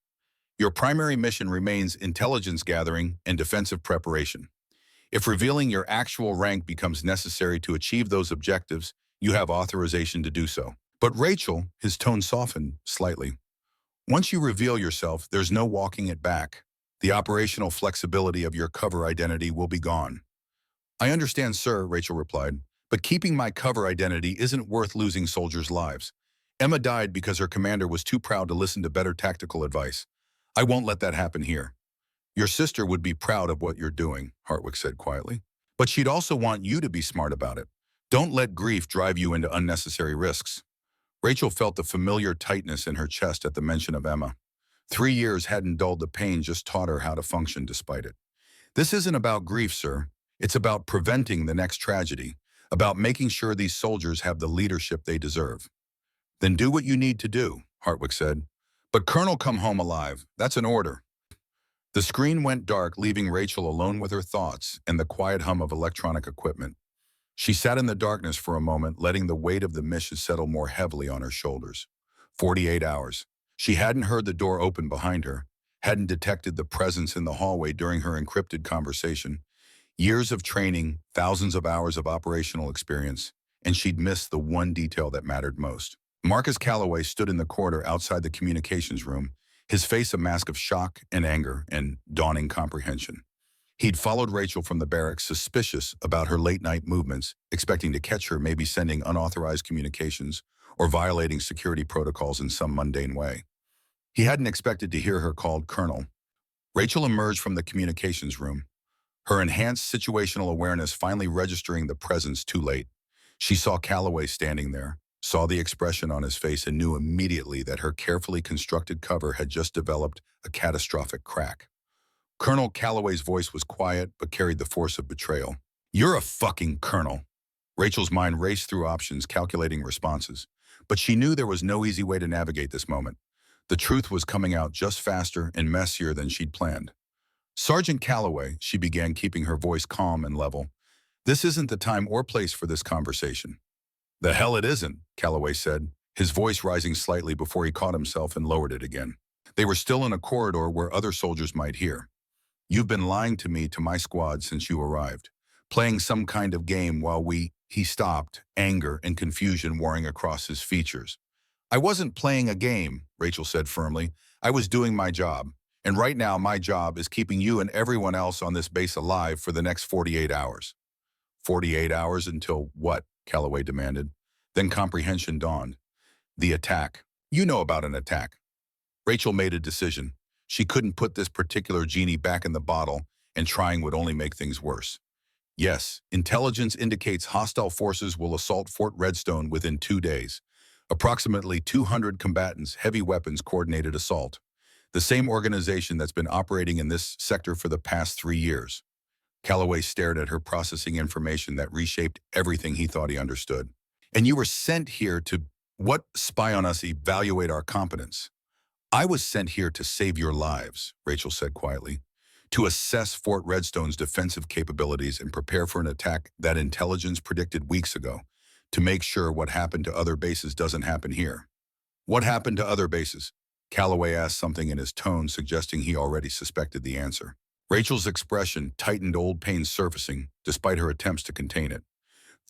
Your primary mission remains intelligence gathering and defensive preparation. If revealing your actual rank becomes necessary to achieve those objectives, you have authorization to do so. But Rachel, his tone softened slightly. Once you reveal yourself, there's no walking it back. The operational flexibility of your cover identity will be gone. I understand, sir, Rachel replied, but keeping my cover identity isn't worth losing soldiers' lives. Emma died because her commander was too proud to listen to better tactical advice. I won't let that happen here. Your sister would be proud of what you're doing, Hartwick said quietly. But she'd also want you to be smart about it. Don't let grief drive you into unnecessary risks. Rachel felt the familiar tightness in her chest at the mention of Emma. 3 years hadn't dulled the pain, just taught her how to function despite it. This isn't about grief, sir. It's about preventing the next tragedy, about making sure these soldiers have the leadership they deserve. Then do what you need to do, Hartwick said. But Colonel, come home alive. That's an order. The screen went dark, leaving Rachel alone with her thoughts and the quiet hum of electronic equipment. She sat in the darkness for a moment, letting the weight of the mission settle more heavily on her shoulders. 48 hours. She hadn't heard the door open behind her, hadn't detected the presence in the hallway during her encrypted conversation. Years of training, thousands of hours of operational experience, and she'd missed the one detail that mattered most. Marcus Calloway stood in the corridor outside the communications room, his face a mask of shock and anger and dawning comprehension. He'd followed Rachel from the barracks, suspicious about her late-night movements, expecting to catch her maybe sending unauthorized communications or violating security protocols in some mundane way. He hadn't expected to hear her called Colonel. Rachel emerged from the communications room, her enhanced situational awareness finally registering the presence too late. She saw Calloway standing there, saw the expression on his face, and knew immediately that her carefully constructed cover had just developed a catastrophic crack. Colonel Calloway's voice was quiet but carried the force of betrayal. You're a fucking colonel. Rachel's mind raced through options, calculating responses. But she knew there was no easy way to navigate this moment. The truth was coming out just faster and messier than she'd planned. Sergeant Calloway, she began, keeping her voice calm and level. This isn't the time or place for this conversation. The hell it isn't, Calloway said, his voice rising slightly before he caught himself and lowered it again. They were still in a corridor where other soldiers might hear. You've been lying to me, to my squad, since you arrived. Playing some kind of game while He stopped, anger and confusion warring across his features. I wasn't playing a game, Rachel said firmly. I was doing my job, and right now my job is keeping you and everyone else on this base alive for the next 48 hours. 48 hours until what? Calloway demanded. Then comprehension dawned. The attack. You know about an attack. Rachel made a decision. She couldn't put this particular genie back in the bottle, and trying would only make things worse. Yes, intelligence indicates hostile forces will assault Fort Redstone within 2 days. Approximately 200 combatants, heavy weapons coordinated assault. The same organization that's been operating in this sector for the past 3 years. Calloway stared at her, processing information that reshaped everything he thought he understood. And you were sent here to, what, spy on us, evaluate our competence? I was sent here to save your lives, Rachel said quietly, to assess Fort Redstone's defensive capabilities and prepare for an attack that intelligence predicted weeks ago, to make sure what happened to other bases doesn't happen here. What happened to other bases? Calloway asked, something in his tone suggesting he already suspected the answer. Rachel's expression tightened, old pain surfacing, despite her attempts to contain it.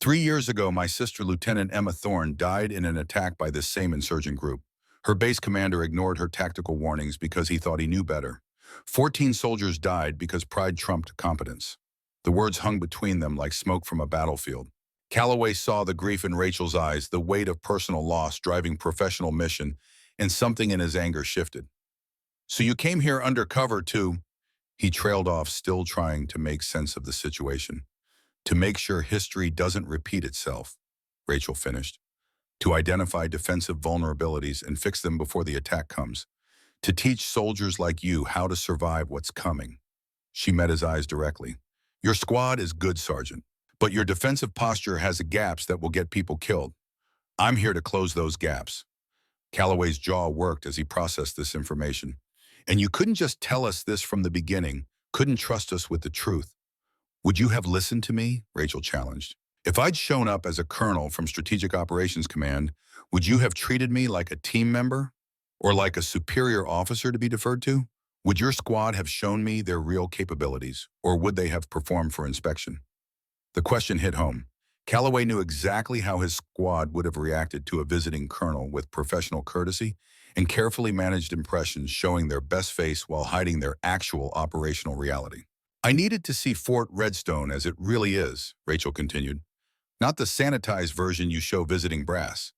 3 years ago, my sister, Lieutenant Emma Thorne, died in an attack by this same insurgent group. Her base commander ignored her tactical warnings because he thought he knew better. 14 soldiers died because pride trumped competence. The words hung between them like smoke from a battlefield. Calloway saw the grief in Rachel's eyes, the weight of personal loss driving professional mission, and something in his anger shifted. So you came here undercover to... He trailed off, still trying to make sense of the situation. To make sure history doesn't repeat itself, Rachel finished. To identify defensive vulnerabilities and fix them before the attack comes. To teach soldiers like you how to survive what's coming. She met his eyes directly. Your squad is good, Sergeant, but your defensive posture has gaps that will get people killed. I'm here to close those gaps. Calloway's jaw worked as he processed this information. And you couldn't just tell us this from the beginning, couldn't trust us with the truth. Would you have listened to me? Rachel challenged. If I'd shown up as a colonel from Strategic Operations Command, would you have treated me like a team member? Or like a superior officer to be deferred to? Would your squad have shown me their real capabilities, or would they have performed for inspection? The question hit home. Calloway knew exactly how his squad would have reacted to a visiting colonel, with professional courtesy and carefully managed impressions showing their best face while hiding their actual operational reality. I needed to see Fort Redstone as it really is, Rachel continued. Not the sanitized version you show visiting brass.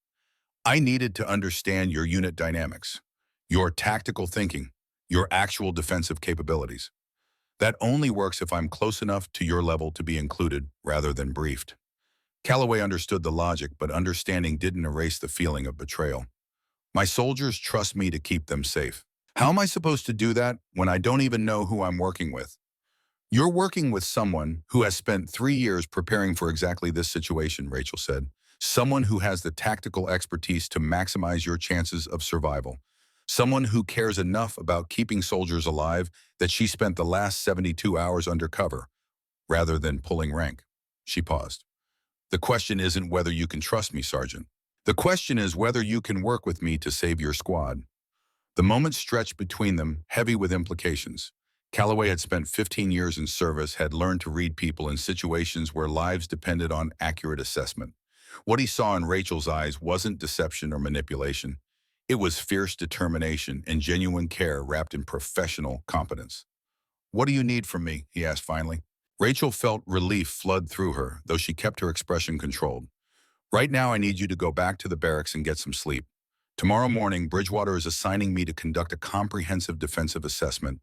I needed to understand your unit dynamics, your tactical thinking, your actual defensive capabilities. That only works if I'm close enough to your level to be included rather than briefed. Calloway understood the logic, but understanding didn't erase the feeling of betrayal. My soldiers trust me to keep them safe. How am I supposed to do that when I don't even know who I'm working with? You're working with someone who has spent 3 years preparing for exactly this situation, Rachel said. Someone who has the tactical expertise to maximize your chances of survival. Someone who cares enough about keeping soldiers alive that she spent the last 72 hours undercover, rather than pulling rank. She paused. The question isn't whether you can trust me, Sergeant. The question is whether you can work with me to save your squad. The moment stretched between them, heavy with implications. Calloway had spent 15 years in service, had learned to read people in situations where lives depended on accurate assessment. What he saw in Rachel's eyes wasn't deception or manipulation. It was fierce determination and genuine care wrapped in professional competence. What do you need from me? He asked finally. Rachel felt relief flood through her, though she kept her expression controlled. Right now, I need you to go back to the barracks and get some sleep. Tomorrow morning, Bridgewater is assigning me to conduct a comprehensive defensive assessment.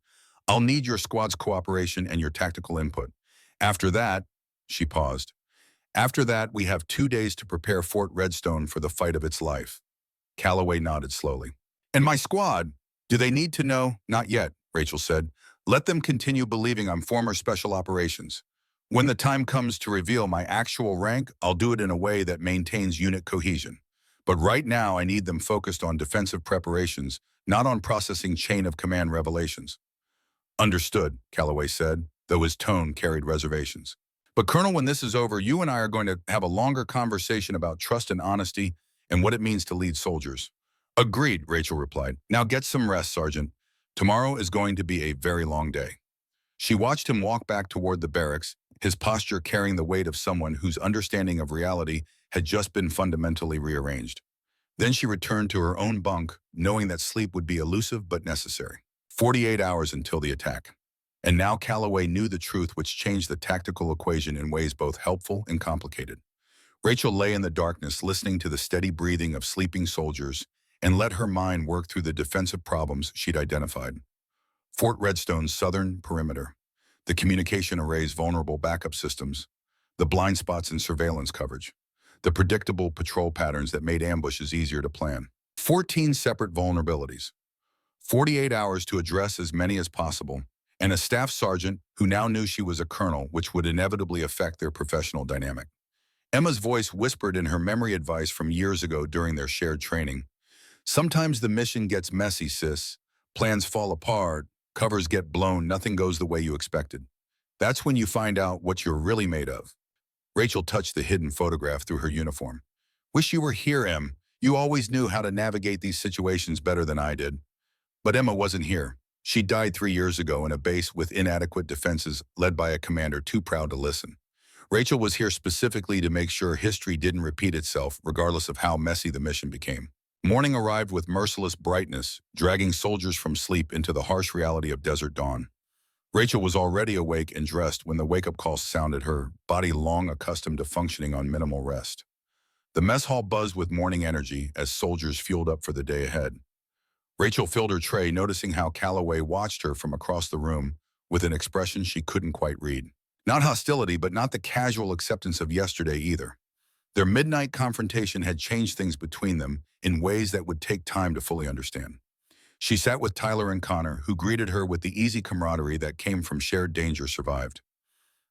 I'll need your squad's cooperation and your tactical input. After that, she paused. After that, we have 2 days to prepare Fort Redstone for the fight of its life. Calloway nodded slowly. And my squad, do they need to know? Not yet, Rachel said. Let them continue believing I'm former special operations. When the time comes to reveal my actual rank, I'll do it in a way that maintains unit cohesion. But right now, I need them focused on defensive preparations, not on processing chain of command revelations. Understood, Calloway said, though his tone carried reservations. But Colonel, when this is over, you and I are going to have a longer conversation about trust and honesty and what it means to lead soldiers. Agreed, Rachel replied. Now get some rest, Sergeant. Tomorrow is going to be a very long day. She watched him walk back toward the barracks, his posture carrying the weight of someone whose understanding of reality had just been fundamentally rearranged. Then she returned to her own bunk, knowing that sleep would be elusive but necessary. 48 hours until the attack. And now Calloway knew the truth, which changed the tactical equation in ways both helpful and complicated. Rachel lay in the darkness, listening to the steady breathing of sleeping soldiers, and let her mind work through the defensive problems she'd identified. Fort Redstone's southern perimeter, the communication array's vulnerable backup systems, the blind spots in surveillance coverage, the predictable patrol patterns that made ambushes easier to plan. 14 separate vulnerabilities, 48 hours to address as many as possible, and a staff sergeant who now knew she was a colonel, which would inevitably affect their professional dynamic. Emma's voice whispered in her memory advice from years ago during their shared training. Sometimes the mission gets messy, sis. Plans fall apart, covers get blown, nothing goes the way you expected. That's when you find out what you're really made of. Rachel touched the hidden photograph through her uniform. Wish you were here, Em. You always knew how to navigate these situations better than I did. But Emma wasn't here. She died 3 years ago in a base with inadequate defenses led by a commander too proud to listen. Rachel was here specifically to make sure history didn't repeat itself, regardless of how messy the mission became. Morning arrived with merciless brightness, dragging soldiers from sleep into the harsh reality of desert dawn. Rachel was already awake and dressed when the wake-up call sounded, her body long accustomed to functioning on minimal rest. The mess hall buzzed with morning energy as soldiers fueled up for the day ahead. Rachel filled her tray, noticing how Calloway watched her from across the room with an expression she couldn't quite read. Not hostility, but not the casual acceptance of yesterday either. Their midnight confrontation had changed things between them in ways that would take time to fully understand. She sat with Tyler and Connor, who greeted her with the easy camaraderie that came from shared danger survived.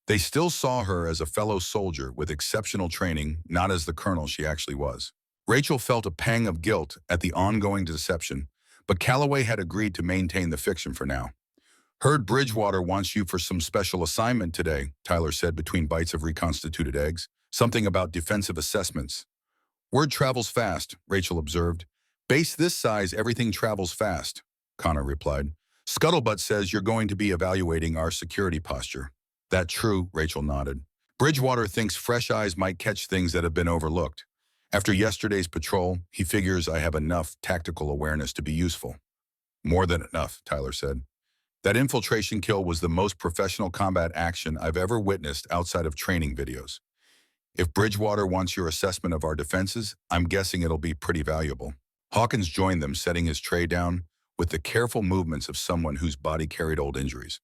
They still saw her as a fellow soldier with exceptional training, not as the colonel she actually was. Rachel felt a pang of guilt at the ongoing deception, but Calloway had agreed to maintain the fiction for now. Heard Bridgewater wants you for some special assignment today, Tyler said between bites of reconstituted eggs. Something about defensive assessments. Word travels fast, Rachel observed. Base this size, everything travels fast, Connor replied. Scuttlebutt says you're going to be evaluating our security posture. That true, Rachel nodded. Bridgewater thinks fresh eyes might catch things that have been overlooked. After yesterday's patrol, he figures I have enough tactical awareness to be useful. More than enough, Tyler said. That infiltration kill was the most professional combat action I've ever witnessed outside of training videos. If Bridgewater wants your assessment of our defenses, I'm guessing it'll be pretty valuable. Hawkins joined them, setting his tray down with the careful movements of someone whose body carried old injuries.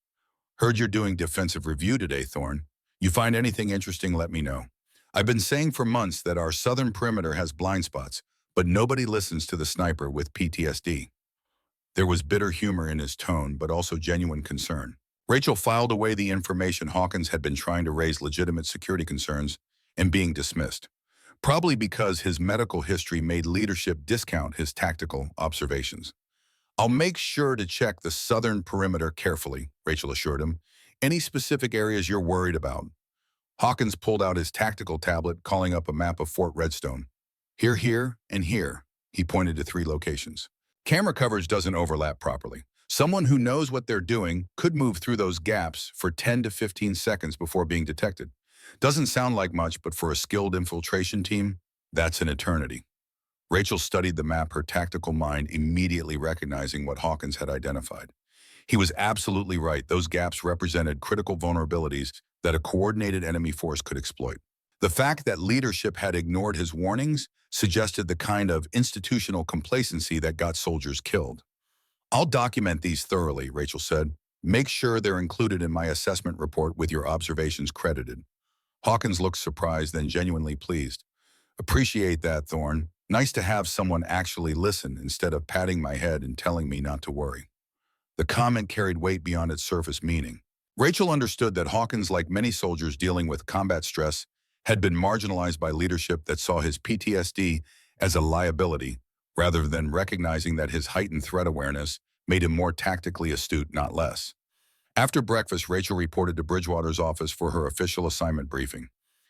Heard you're doing defensive review today, Thorne. You find anything interesting, let me know. I've been saying for months that our southern perimeter has blind spots, but nobody listens to the sniper with PTSD. There was bitter humor in his tone, but also genuine concern. Rachel filed away the information Hawkins had been trying to raise legitimate security concerns and being dismissed, probably because his medical history made leadership discount his tactical observations. I'll make sure to check the southern perimeter carefully, Rachel assured him. Any specific areas you're worried about? Hawkins pulled out his tactical tablet, calling up a map of Fort Redstone. Here, and here, he pointed to 3 locations. Camera coverage doesn't overlap properly. Someone who knows what they're doing could move through those gaps for 10 to 15 seconds before being detected. Doesn't sound like much, but for a skilled infiltration team, that's an eternity. Rachel studied the map, her tactical mind immediately recognizing what Hawkins had identified. He was absolutely right. Those gaps represented critical vulnerabilities that a coordinated enemy force could exploit. The fact that leadership had ignored his warnings suggested the kind of institutional complacency that got soldiers killed. I'll document these thoroughly, Rachel said. Make sure they're included in my assessment report with your observations credited. Hawkins looked surprised, then genuinely pleased. Appreciate that, Thorne. Nice to have someone actually listen instead of patting my head and telling me not to worry. The comment carried weight beyond its surface meaning. Rachel understood that Hawkins, like many soldiers dealing with combat stress, had been marginalized by leadership that saw his PTSD as a liability, rather than recognizing that his heightened threat awareness made him more tactically astute, not less. After breakfast, Rachel reported to Bridgewater's office for her official assignment briefing.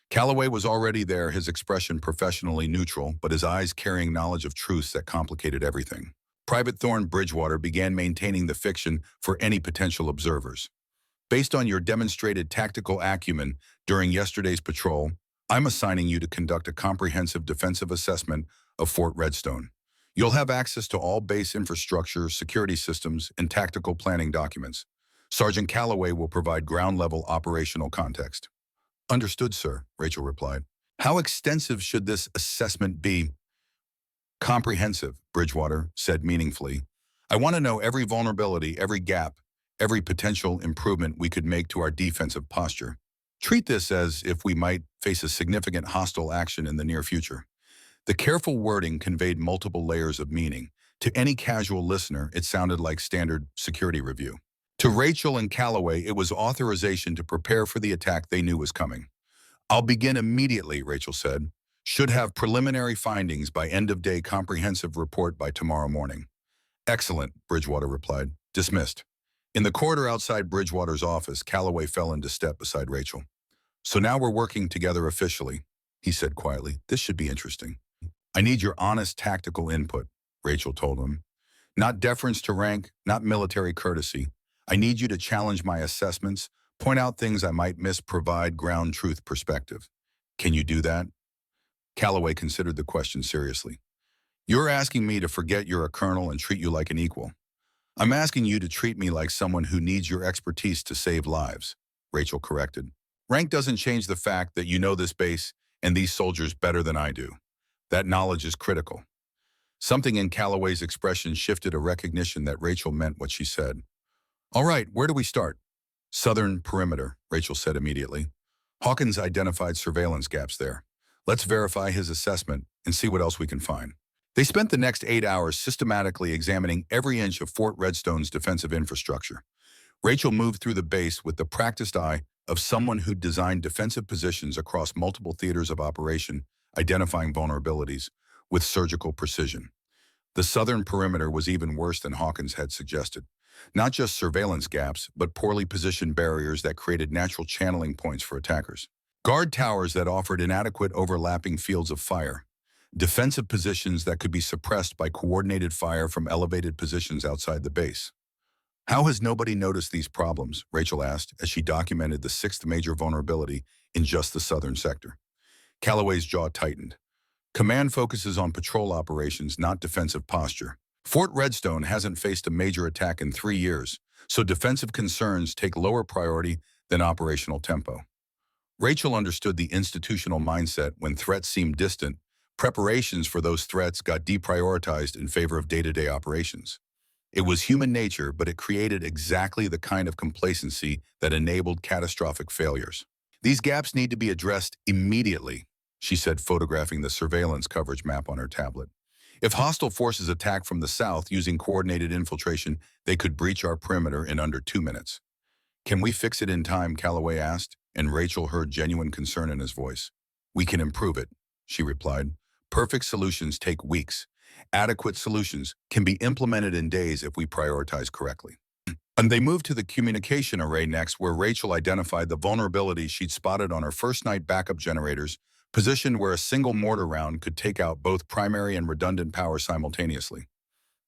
Calloway was already there, his expression professionally neutral, but his eyes carrying knowledge of truths that complicated everything. Private Thorne Bridgewater began maintaining the fiction for any potential observers. Based on your demonstrated tactical acumen during yesterday's patrol, I'm assigning you to conduct a comprehensive defensive assessment of Fort Redstone. You'll have access to all base infrastructure, security systems, and tactical planning documents. Sergeant Calloway will provide ground-level operational context. Understood, sir, Rachel replied. How extensive should this assessment be? Comprehensive, Bridgewater said meaningfully. I want to know every vulnerability, every gap, every potential improvement we could make to our defensive posture. Treat this as if we might face a significant hostile action in the near future. The careful wording conveyed multiple layers of meaning. To any casual listener, it sounded like standard security review. To Rachel and Calloway, it was authorization to prepare for the attack they knew was coming. I'll begin immediately, Rachel said. Should have preliminary findings by end-of-day comprehensive report by tomorrow morning. Excellent, Bridgewater replied. Dismissed. In the corridor outside Bridgewater's office, Calloway fell into step beside Rachel. So now we're working together officially, he said quietly. This should be interesting. I need your honest tactical input, Rachel told him. Not deference to rank, not military courtesy. I need you to challenge my assessments, point out things I might miss, provide ground truth perspective. Can you do that? Calloway considered the question seriously. You're asking me to forget you're a colonel and treat you like an equal. I'm asking you to treat me like someone who needs your expertise to save lives, Rachel corrected. Rank doesn't change the fact that you know this base and these soldiers better than I do. That knowledge is critical. Something in Calloway's expression shifted a recognition that Rachel meant what she said. All right, where do we start? Southern perimeter, Rachel said immediately. Hawkins identified surveillance gaps there. Let's verify his assessment and see what else we can find. They spent the next 8 hours systematically examining every inch of Fort Redstone's defensive infrastructure. Rachel moved through the base with the practiced eye of someone who'd designed defensive positions across multiple theaters of operation, identifying vulnerabilities with surgical precision. The southern perimeter was even worse than Hawkins had suggested. Not just surveillance gaps, but poorly positioned barriers that created natural channeling points for attackers. Guard towers that offered inadequate overlapping fields of fire. Defensive positions that could be suppressed by coordinated fire from elevated positions outside the base. How has nobody noticed these problems? Rachel asked as she documented the sixth major vulnerability in just the southern sector. Calloway's jaw tightened. Command focuses on patrol operations, not defensive posture. Fort Redstone hasn't faced a major attack in 3 years, so defensive concerns take lower priority than operational tempo. Rachel understood the institutional mindset. When threats seemed distant, preparations for those threats got deprioritized in favor of day-to-day operations. It was human nature, but it created exactly the kind of complacency that enabled catastrophic failures. These gaps need to be addressed immediately, she said, photographing the surveillance coverage map on her tablet. If hostile forces attack from the south using coordinated infiltration, they could breach our perimeter in under 2 minutes. Can we fix it in time? Calloway asked, and Rachel heard genuine concern in his voice. We can improve it, she replied. Perfect solutions take weeks. Adequate solutions can be implemented in days if we prioritize correctly. And they moved to the communication array next, where Rachel identified the vulnerabilities she'd spotted on her first night. Backup generators, positioned where a single mortar round could take out both primary and redundant power simultaneously.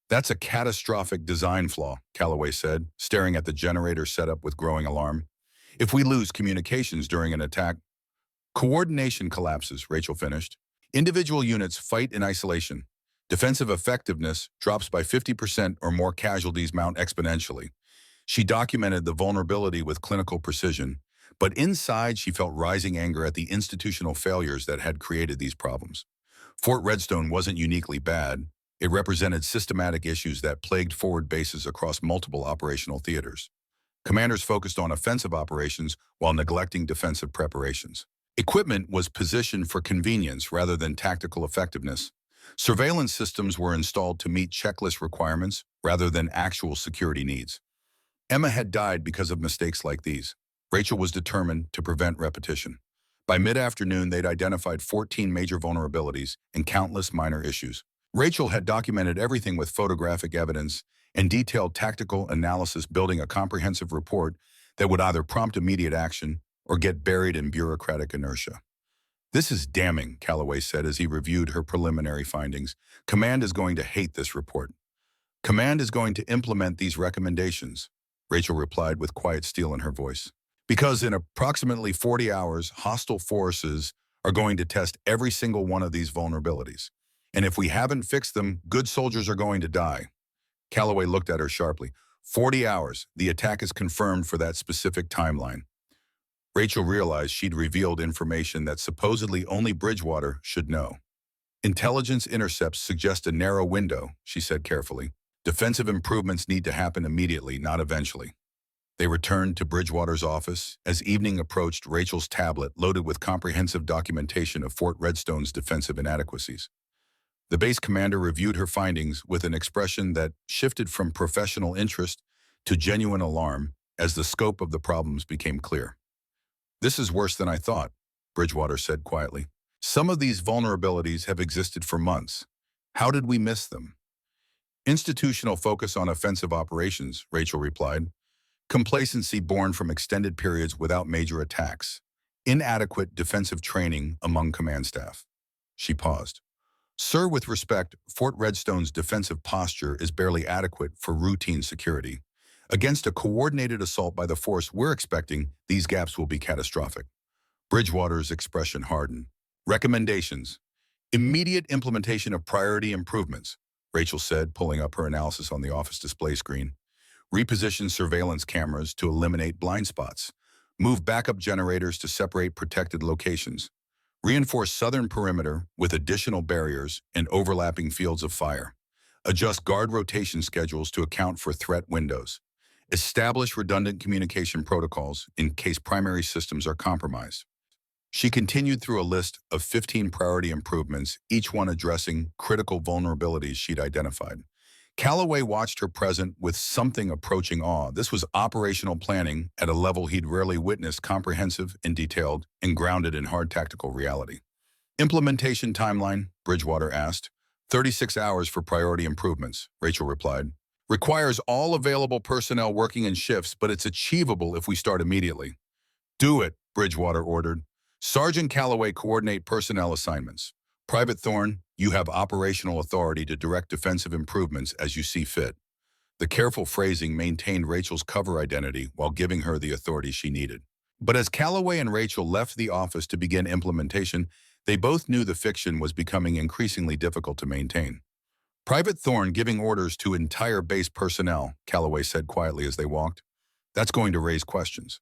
That's a catastrophic design flaw, Calloway said, staring at the generator setup with growing alarm. If we lose communications during an attack, coordination collapses, Rachel finished. Individual units fight in isolation. Defensive effectiveness drops by 50% or more, casualties mount exponentially. She documented the vulnerability with clinical precision, but inside she felt rising anger at the institutional failures that had created these problems. Fort Redstone wasn't uniquely bad. It represented systematic issues that plagued forward bases across multiple operational theaters. Commanders focused on offensive operations while neglecting defensive preparations. Equipment was positioned for convenience rather than tactical effectiveness. Surveillance systems were installed to meet checklist requirements rather than actual security needs. Emma had died because of mistakes like these. Rachel was determined to prevent repetition. By mid-afternoon, they'd identified 14 major vulnerabilities and countless minor issues. Rachel had documented everything with photographic evidence and detailed tactical analysis, building a comprehensive report that would either prompt immediate action or get buried in bureaucratic inertia. This is damning, Calloway said as he reviewed her preliminary findings. Command is going to hate this report. Command is going to implement these recommendations, Rachel replied with quiet steel in her voice. Because in approximately 40 hours, hostile forces are going to test every single one of these vulnerabilities. And if we haven't fixed them, good soldiers are going to die. Calloway looked at her sharply. 40 hours. The attack is confirmed for that specific timeline. Rachel realized she'd revealed information that supposedly only Bridgewater should know. Intelligence intercepts suggest a narrow window, she said carefully. Defensive improvements need to happen immediately, not eventually. They returned to Bridgewater's office. As evening approached, Rachel's tablet loaded with comprehensive documentation of Fort Redstone's defensive inadequacies. The base commander reviewed her findings with an expression that shifted from professional interest to genuine alarm as the scope of the problems became clear. "This is worse than I thought," Bridgewater said quietly. "Some of these vulnerabilities have existed for months. How did we miss them?" "Institutional focus on offensive operations," Rachel replied. "Complacency born from extended periods without major attacks. Inadequate defensive training among command staff." She paused. "Sir, with respect, Fort Redstone's defensive posture is barely adequate for routine security. Against a coordinated assault by the force we're expecting, these gaps will be catastrophic." Bridgewater's expression hardened. "Recommendations. Immediate implementation of priority improvements," Rachel said, pulling up her analysis on the office display screen. "Reposition surveillance cameras to eliminate blind spots. Move backup generators to separate protected locations. Reinforce southern perimeter with additional barriers and overlapping fields of fire. Adjust guard rotation schedules to account for threat windows. Establish redundant communication protocols in case primary systems are compromised." She continued through a list of 15 priority improvements, each one addressing critical vulnerabilities she'd identified. Calloway watched her present with something approaching awe. This was operational planning at a level he'd rarely witnessed, comprehensive and detailed and grounded in hard tactical reality. "Implementation timeline?" Bridgewater asked. 36 hours for priority improvements," Rachel replied. "Requires all available personnel working in shifts, but it's achievable if we start immediately." "Do it," Bridgewater ordered. "Sergeant Calloway, coordinate personnel assignments. Private Thorne, you have operational authority to direct defensive improvements as you see fit." The careful phrasing maintained Rachel's cover identity while giving her the authority she needed. But as Calloway and Rachel left the office to begin implementation, they both knew the fiction was becoming increasingly difficult to maintain. "Private Thorne giving orders to entire base personnel," Calloway said quietly as they walked. "That's going to raise questions."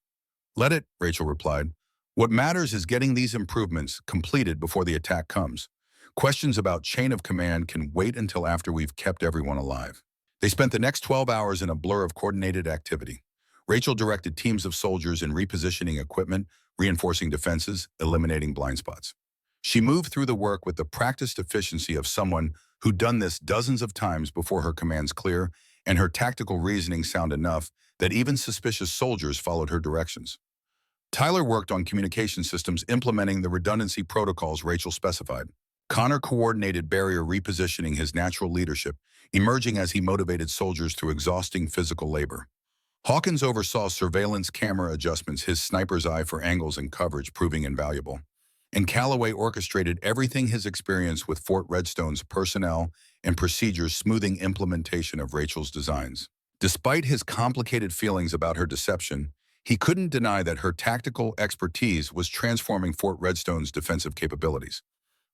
"Let it," Rachel replied. "What matters is getting these improvements completed before the attack comes. Questions about chain of command can wait until after we've kept everyone alive." They spent the next 12 hours in a blur of coordinated activity. Rachel directed teams of soldiers in repositioning equipment, reinforcing defenses, eliminating blind spots. She moved through the work with the practiced efficiency of someone who'd done this dozens of times before. Her commands clear, and her tactical reasoning sound enough that even suspicious soldiers followed her directions. Tyler worked on communication systems, implementing the redundancy protocols Rachel specified. Connor coordinated barrier repositioning, his natural leadership emerging as he motivated soldiers through exhausting physical labor. Hawkins oversaw surveillance camera adjustments, his sniper's eye for angles and coverage proving invaluable. And Calloway orchestrated everything, his experience with Fort Redstone's personnel and procedures smoothing implementation of Rachel's designs. Despite his complicated feelings about her deception, he couldn't deny that her tactical expertise was transforming Fort Redstone's defensive capabilities.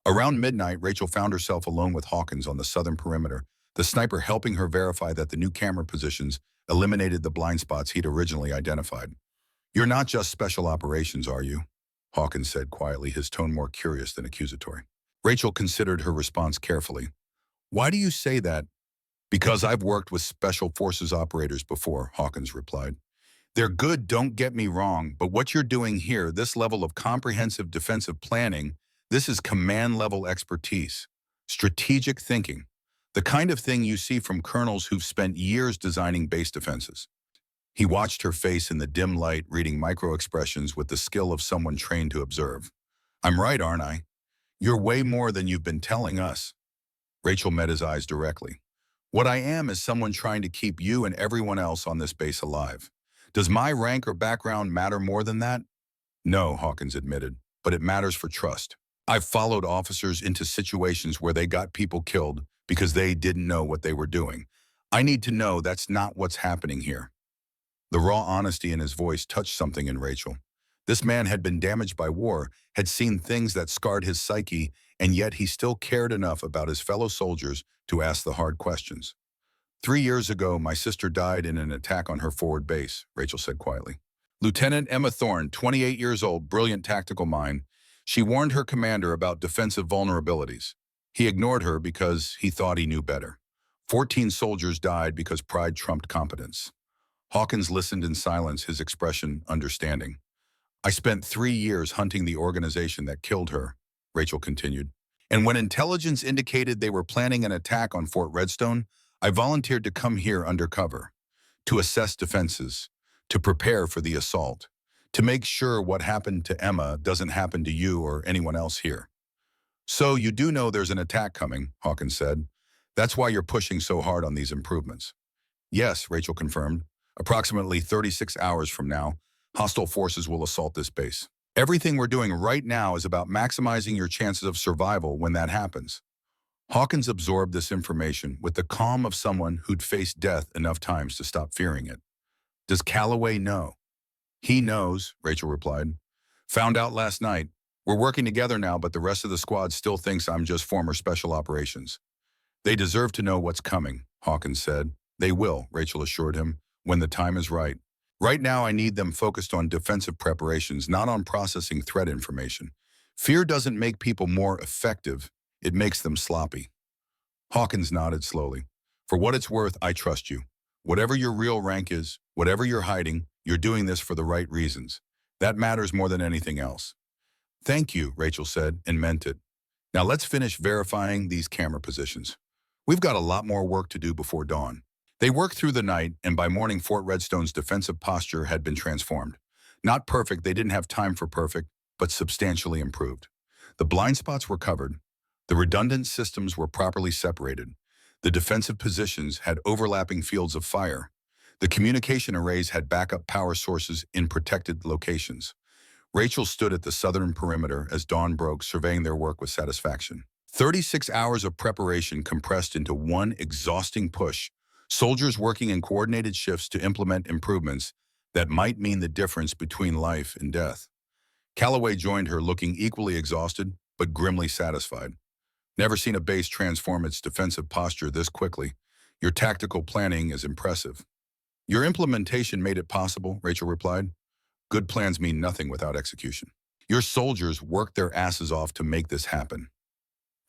Around midnight, Rachel found herself alone with Hawkins on the southern perimeter, the sniper helping her verify that the new camera positions eliminated the blind spots he'd originally identified. "You're not just special operations, are you?" Hawkins said quietly, his tone more curious than accusatory. Rachel considered her response carefully. "Why do you say that?" "Because I've worked with special forces operators before," Hawkins replied. "They're good, don't get me wrong, but what you're doing here, this level of comprehensive defensive planning, this is command-level expertise, strategic thinking, the kind of thing you see from colonels who've spent years designing base defenses." He watched her face in the dim light, reading micro-expressions with the skill of someone trained to observe. "I'm right, aren't I? You're way more than you've been telling us." Rachel met his eyes directly. "What I am is someone trying to keep you and everyone else on this base alive. Does my rank or background matter more than that?" "No," Hawkins admitted, "but it matters for trust. I've followed officers into situations where they got people killed because they didn't know what they were doing. I need to know that's not what's happening here." The raw honesty in his voice touched something in Rachel. This man had been damaged by war, had seen things that scarred his psyche, and yet he still cared enough about his fellow soldiers to ask the hard questions. 3 years ago, my sister died in an attack on her forward base, Rachel said quietly. Lieutenant Emma Thorne, 28 years old, brilliant tactical mind, she warned her commander about defensive vulnerabilities. He ignored her because he thought he knew better. 14 soldiers died because pride trumped competence. Hawkins listened in silence, his expression understanding. I spent 3 years hunting the organization that killed her, Rachel continued. And when intelligence indicated they were planning an attack on Fort Redstone, I volunteered to come here undercover, to assess defenses, to prepare for the assault, to make sure what happened to Emma doesn't happen to you or anyone else here. So you do know there's an attack coming, Hawkins said. That's why you're pushing so hard on these improvements. Yes, Rachel confirmed. Approximately 36 hours from now, hostile forces will assault this base. Everything we're doing right now is about maximizing your chances of survival when that happens. Hawkins absorbed this information with the calm of someone who'd faced death enough times to stop fearing it. Does Calloway know? He knows, Rachel replied. Found out last night. We're working together now, but the rest of the squad still thinks I'm just former special operations. They deserve to know what's coming, Hawkins said. They will, Rachel assured him, when the time is right. Right now, I need them focused on defensive preparations, not on processing threat information. Fear doesn't make people more effective. It makes them sloppy. Hawkins nodded slowly. For what it's worth, I trust you. Whatever your real rank is, whatever you're hiding, you're doing this for the right reasons. That matters more than anything else. Thank you, Rachel said, and meant it. Now let's finish verifying these camera positions. We've got a lot more work to do before dawn. They worked through the night, and by morning Fort Redstone's defensive posture had been transformed. Not perfect, they didn't have time for perfect, but substantially improved. The blind spots were covered. The redundant systems were properly separated. The defensive positions had overlapping fields of fire. The communication arrays had backup power sources in protected locations. Rachel stood at the southern perimeter as dawn broke, surveying their work with satisfaction. 36 hours of preparation compressed into one exhausting push, soldiers working in coordinated shifts to implement improvements that might mean the difference between life and death. Calloway joined her, looking equally exhausted, but grimly satisfied. Never seen a base transform its defensive posture this quickly. Your tactical planning is impressive. Your implementation made it possible, Rachel replied. Good plans mean nothing without execution. Your soldiers worked their asses off to make this happen.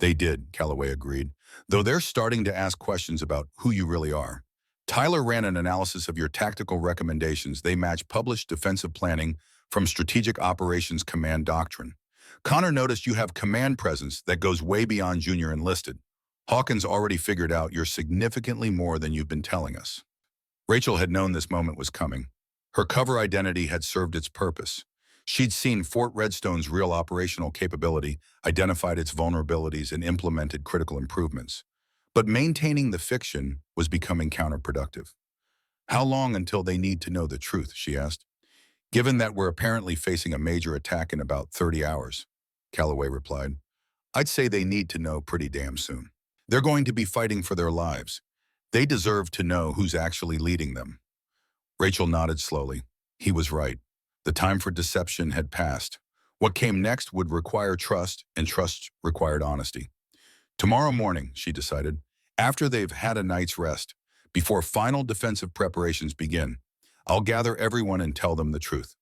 They did, Calloway agreed, though they're starting to ask questions about who you really are. Tyler ran an analysis of your tactical recommendations. They match published defensive planning from Strategic Operations Command Doctrine. Connor noticed you have command presence that goes way beyond junior enlisted. Hawkins already figured out you're significantly more than you've been telling us. Rachel had known this moment was coming. Her cover identity had served its purpose. She'd seen Fort Redstone's real operational capability, identified its vulnerabilities, and implemented critical improvements. But maintaining the fiction was becoming counterproductive. How long until they need to know the truth, she asked. Given that we're apparently facing a major attack in about 30 hours, Calloway replied. I'd say they need to know pretty damn soon. They're going to be fighting for their lives. They deserve to know who's actually leading them. Rachel nodded slowly. He was right. The time for deception had passed. What came next would require trust, and trust required honesty. Tomorrow morning, she decided, after they've had a night's rest, before final defensive preparations begin, I'll gather everyone and tell them the truth.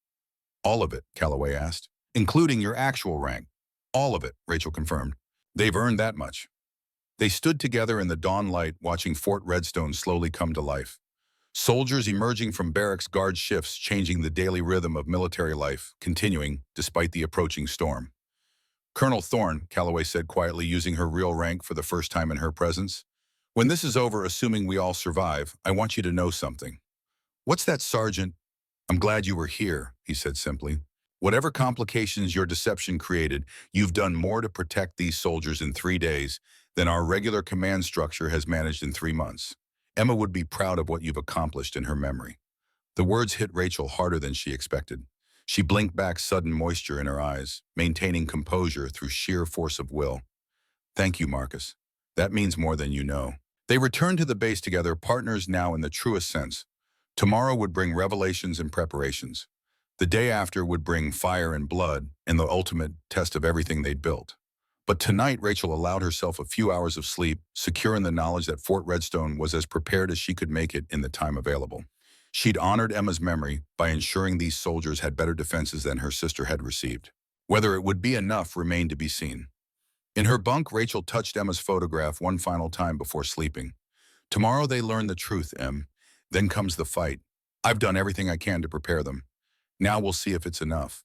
All of it, Calloway asked, including your actual rank. All of it, Rachel confirmed. They've earned that much. They stood together in the dawn light, watching Fort Redstone slowly come to life. Soldiers emerging from barracks guard shifts, changing the daily rhythm of military life, continuing despite the approaching storm. Colonel Thorne, Calloway said quietly, using her real rank for the first time in her presence. When this is over, assuming we all survive, I want you to know something. What's that, Sergeant? I'm glad you were here, he said simply. Whatever complications your deception created, you've done more to protect these soldiers in 3 days than our regular command structure has managed in 3 months. Emma would be proud of what you've accomplished in her memory. The words hit Rachel harder than she expected. She blinked back, sudden moisture in her eyes, maintaining composure through sheer force of will. Thank you, Marcus. That means more than you know. They returned to the base together, partners now in the truest sense. Tomorrow would bring revelations and preparations. The day after would bring fire and blood and the ultimate test of everything they'd built. But tonight, Rachel allowed herself a few hours of sleep, secure in the knowledge that Fort Redstone was as prepared as she could make it in the time available. She'd honored Emma's memory by ensuring these soldiers had better defenses than her sister had received. Whether it would be enough remained to be seen. In her bunk, Rachel touched Emma's photograph one final time before sleeping. Tomorrow they learn the truth, Em. Then comes the fight. I've done everything I can to prepare them. Now we'll see if it's enough.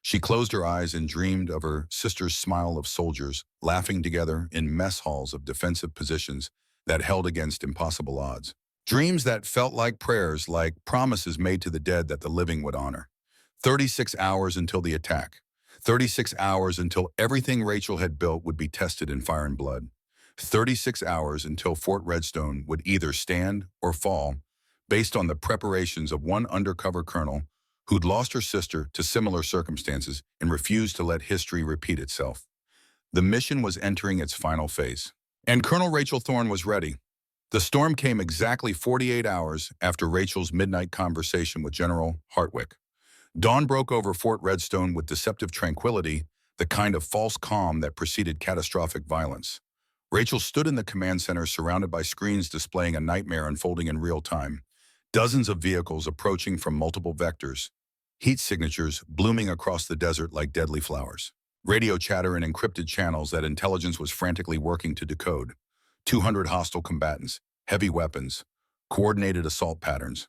She closed her eyes and dreamed of her sister's smile of soldiers, laughing together in mess halls of defensive positions that held against impossible odds. Dreams that felt like prayers, like promises made to the dead that the living would honor. 36 hours until the attack. 36 hours until everything Rachel had built would be tested in fire and blood. 36 hours until Fort Redstone would either stand or fall, based on the preparations of one undercover colonel who'd lost her sister to similar circumstances and refused to let history repeat itself. The mission was entering its final phase. And Colonel Rachel Thorne was ready. The storm came exactly 48 hours after Rachel's midnight conversation with General Hartwick. Dawn broke over Fort Redstone with deceptive tranquility, the kind of false calm that preceded catastrophic violence. Rachel stood in the command center surrounded by screens displaying a nightmare unfolding in real time. Dozens of vehicles approaching from multiple vectors. Heat signatures blooming across the desert like deadly flowers. Radio chatter in encrypted channels that intelligence was frantically working to decode. 200 hostile combatants, heavy weapons, coordinated assault patterns.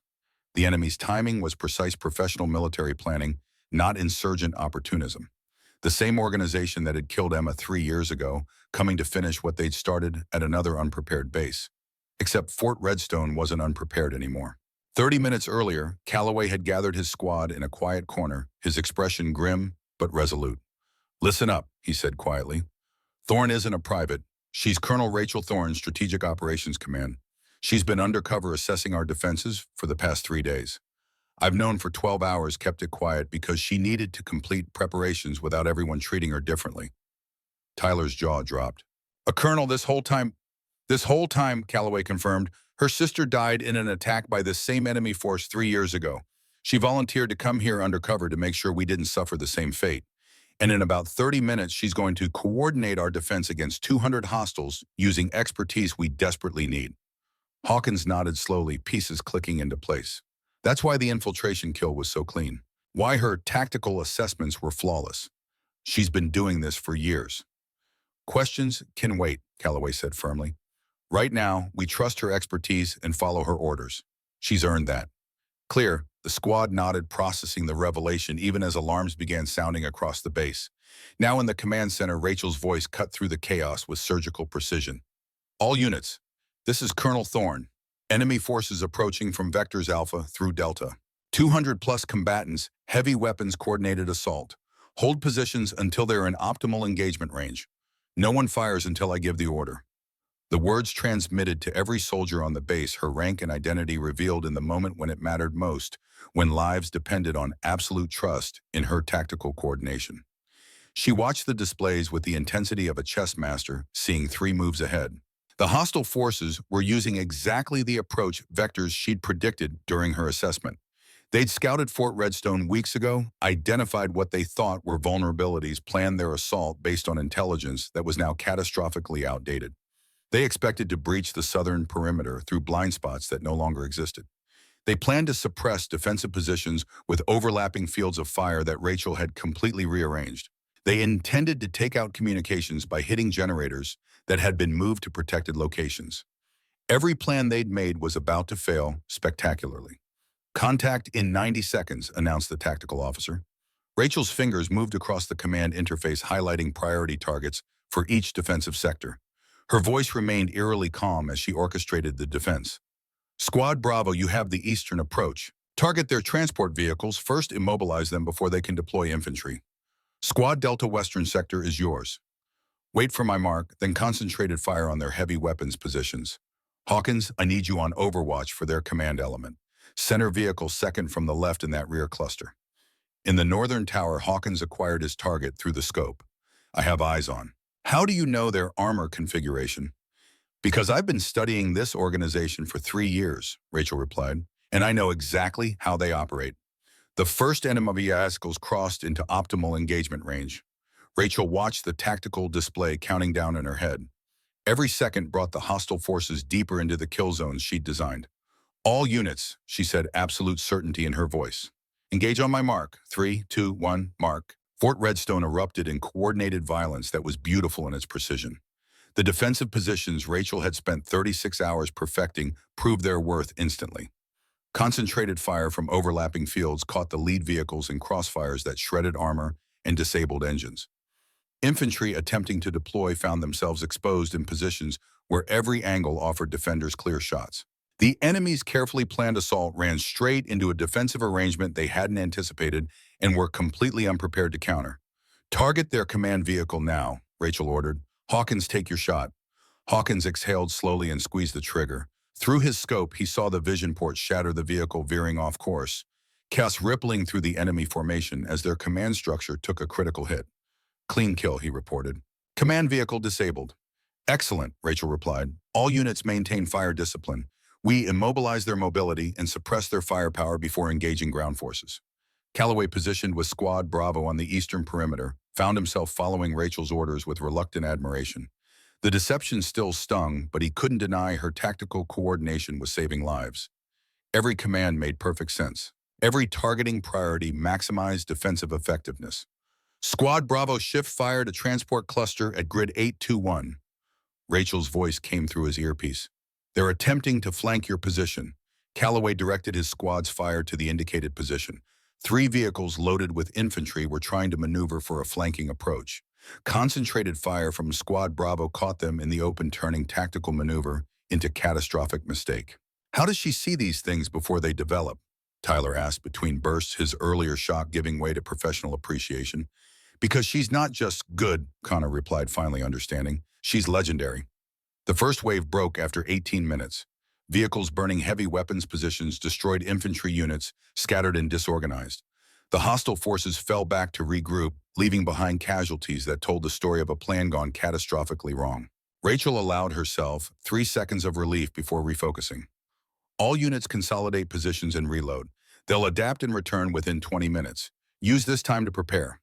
The enemy's timing was precise professional military planning, not insurgent opportunism. The same organization that had killed Emma 3 years ago, coming to finish what they'd started at another unprepared base. Except Fort Redstone wasn't unprepared anymore. 30 minutes earlier, Calloway had gathered his squad in a quiet corner, his expression grim but resolute. "Listen up," he said quietly. "Thorne isn't a private. She's Colonel Rachel Thorne, Strategic Operations Command. She's been undercover assessing our defenses for the past 3 days. I've known for 12 hours kept it quiet because she needed to complete preparations without everyone treating her differently." Tyler's jaw dropped. "A colonel this whole time," Calloway confirmed. "Her sister died in an attack by this same enemy force 3 years ago. She volunteered to come here undercover to make sure we didn't suffer the same fate. And in about 30 minutes, she's going to coordinate our defense against 200 hostiles using expertise we desperately need." Hawkins nodded slowly, pieces clicking into place. That's why the infiltration kill was so clean. Why her tactical assessments were flawless. She's been doing this for years. "Questions can wait," Calloway said firmly. "Right now, we trust her expertise and follow her orders. She's earned that." "Clear." The squad nodded, processing the revelation even as alarms began sounding across the base. Now in the command center, Rachel's voice cut through the chaos with surgical precision. "All units, this is Colonel Thorne. Enemy forces approaching from vectors Alpha through Delta. 200-plus combatants, heavy weapons coordinated assault. Hold positions until they're in optimal engagement range. No one fires until I give the order." The words transmitted to every soldier on the base, her rank and identity revealed in the moment when it mattered most, when lives depended on absolute trust in her tactical coordination. She watched the displays with the intensity of a chess master, seeing 3 moves ahead. The hostile forces were using exactly the approach vectors she'd predicted during her assessment. They'd scouted Fort Redstone weeks ago, identified what they thought were vulnerabilities, planned their assault based on intelligence that was now catastrophically outdated. They expected to breach the southern perimeter through blind spots that no longer existed. They planned to suppress defensive positions with overlapping fields of fire that Rachel had completely rearranged. They intended to take out communications by hitting generators that had been moved to protected locations. Every plan they'd made was about to fail spectacularly. "Contact in 90 seconds, announced the tactical officer. Rachel's fingers moved across the command interface, highlighting priority targets for each defensive sector. Her voice remained eerily calm as she orchestrated the defense. "Squad Bravo, you have the eastern approach. Target their transport vehicles, first immobilize them before they can deploy infantry. Squad Delta Western Sector is yours. Wait for my mark, then concentrated fire on their heavy weapons positions. Hawkins, I need you on overwatch for their command element. Center vehicle second from the left in that rear cluster." In the northern tower, Hawkins acquired his target through the scope. "I have eyes on." "How do you know their armor configuration?" "Because I've been studying this organization for 3 years, Rachel replied, "and I know exactly how they operate." The first enemy vehicles crossed into optimal engagement range. Rachel watched the tactical display counting down in her head. Every second brought the hostile forces deeper into the kill zones she'd designed. All units, she said, absolute certainty in her voice. Engage on my mark. 3, 2, 1, mark. Fort Redstone erupted in coordinated violence that was beautiful in its precision. The defensive positions Rachel had spent 36 hours perfecting proved their worth instantly. Concentrated fire from overlapping fields caught the lead vehicles in crossfires that shredded armor and disabled engines. Infantry attempting to deploy found themselves exposed in positions where every angle offered defenders clear shots. The enemy's carefully planned assault ran straight into a defensive arrangement they hadn't anticipated and were completely unprepared to counter. Target their command vehicle now, Rachel ordered. Hawkins, take your shot. Hawkins exhaled slowly and squeezed the trigger. Through his scope, he saw the vision port shatter the vehicle veering off course, chaos rippling through the enemy formation as their command structure took a critical hit. Clean kill, he reported. Command vehicle disabled. Excellent, Rachel replied. All units maintain fire discipline. We immobilize their mobility and suppress their firepower before engaging ground forces. Calloway, positioned with Squad Bravo on the eastern perimeter, found himself following Rachel's orders with reluctant admiration. The deception still stung, but he couldn't deny her tactical coordination was saving lives. Every command made perfect sense. Every targeting priority maximized defensive effectiveness. Squad Bravo, shift fire to transport cluster at grid 821. Rachel's voice came through his earpiece. They're attempting to flank your position. Calloway directed his squad's fire to the indicated position. 3 vehicles loaded with infantry were trying to maneuver for a flanking approach. Concentrated fire from Squad Bravo caught them in the open, turning tactical maneuver into catastrophic mistake. How does she see these things before they develop? Tyler asked between bursts, his earlier shock giving way to professional appreciation. Because she's not just good, Connor replied, finally understanding. She's legendary. The first wave broke after 18 minutes. Vehicles burning heavy weapons positions destroyed infantry units, scattered and disorganized. The hostile forces fell back to regroup, leaving behind casualties that told the story of a plan gone catastrophically wrong. Rachel allowed herself 3 seconds of relief before refocusing. All units consolidate positions and reload. They'll adapt and return within 20 minutes. Use this time to prepare.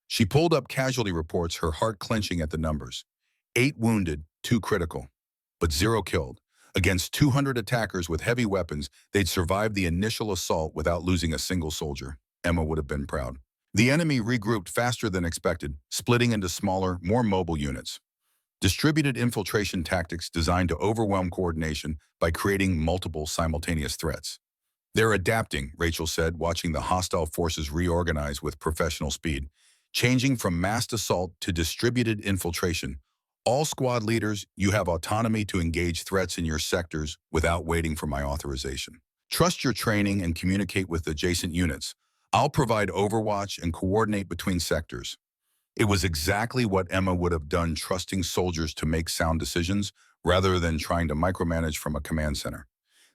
She pulled up casualty reports, her heart clenching at the numbers. 8 wounded, 2 critical, but 0 killed. Against 200 attackers with heavy weapons, they'd survived the initial assault without losing a single soldier. Emma would have been proud. The enemy regrouped faster than expected, splitting into smaller, more mobile units. Distributed infiltration tactics designed to overwhelm coordination by creating multiple simultaneous threats. They're adapting, Rachel said, watching the hostile forces reorganize with professional speed, changing from massed assault to distributed infiltration. All squad leaders, you have autonomy to engage threats in your sectors without waiting for my authorization. Trust your training and communicate with adjacent units. I'll provide overwatch and coordinate between sectors. It was exactly what Emma would have done, trusting soldiers to make sound decisions rather than trying to micromanage from a command center.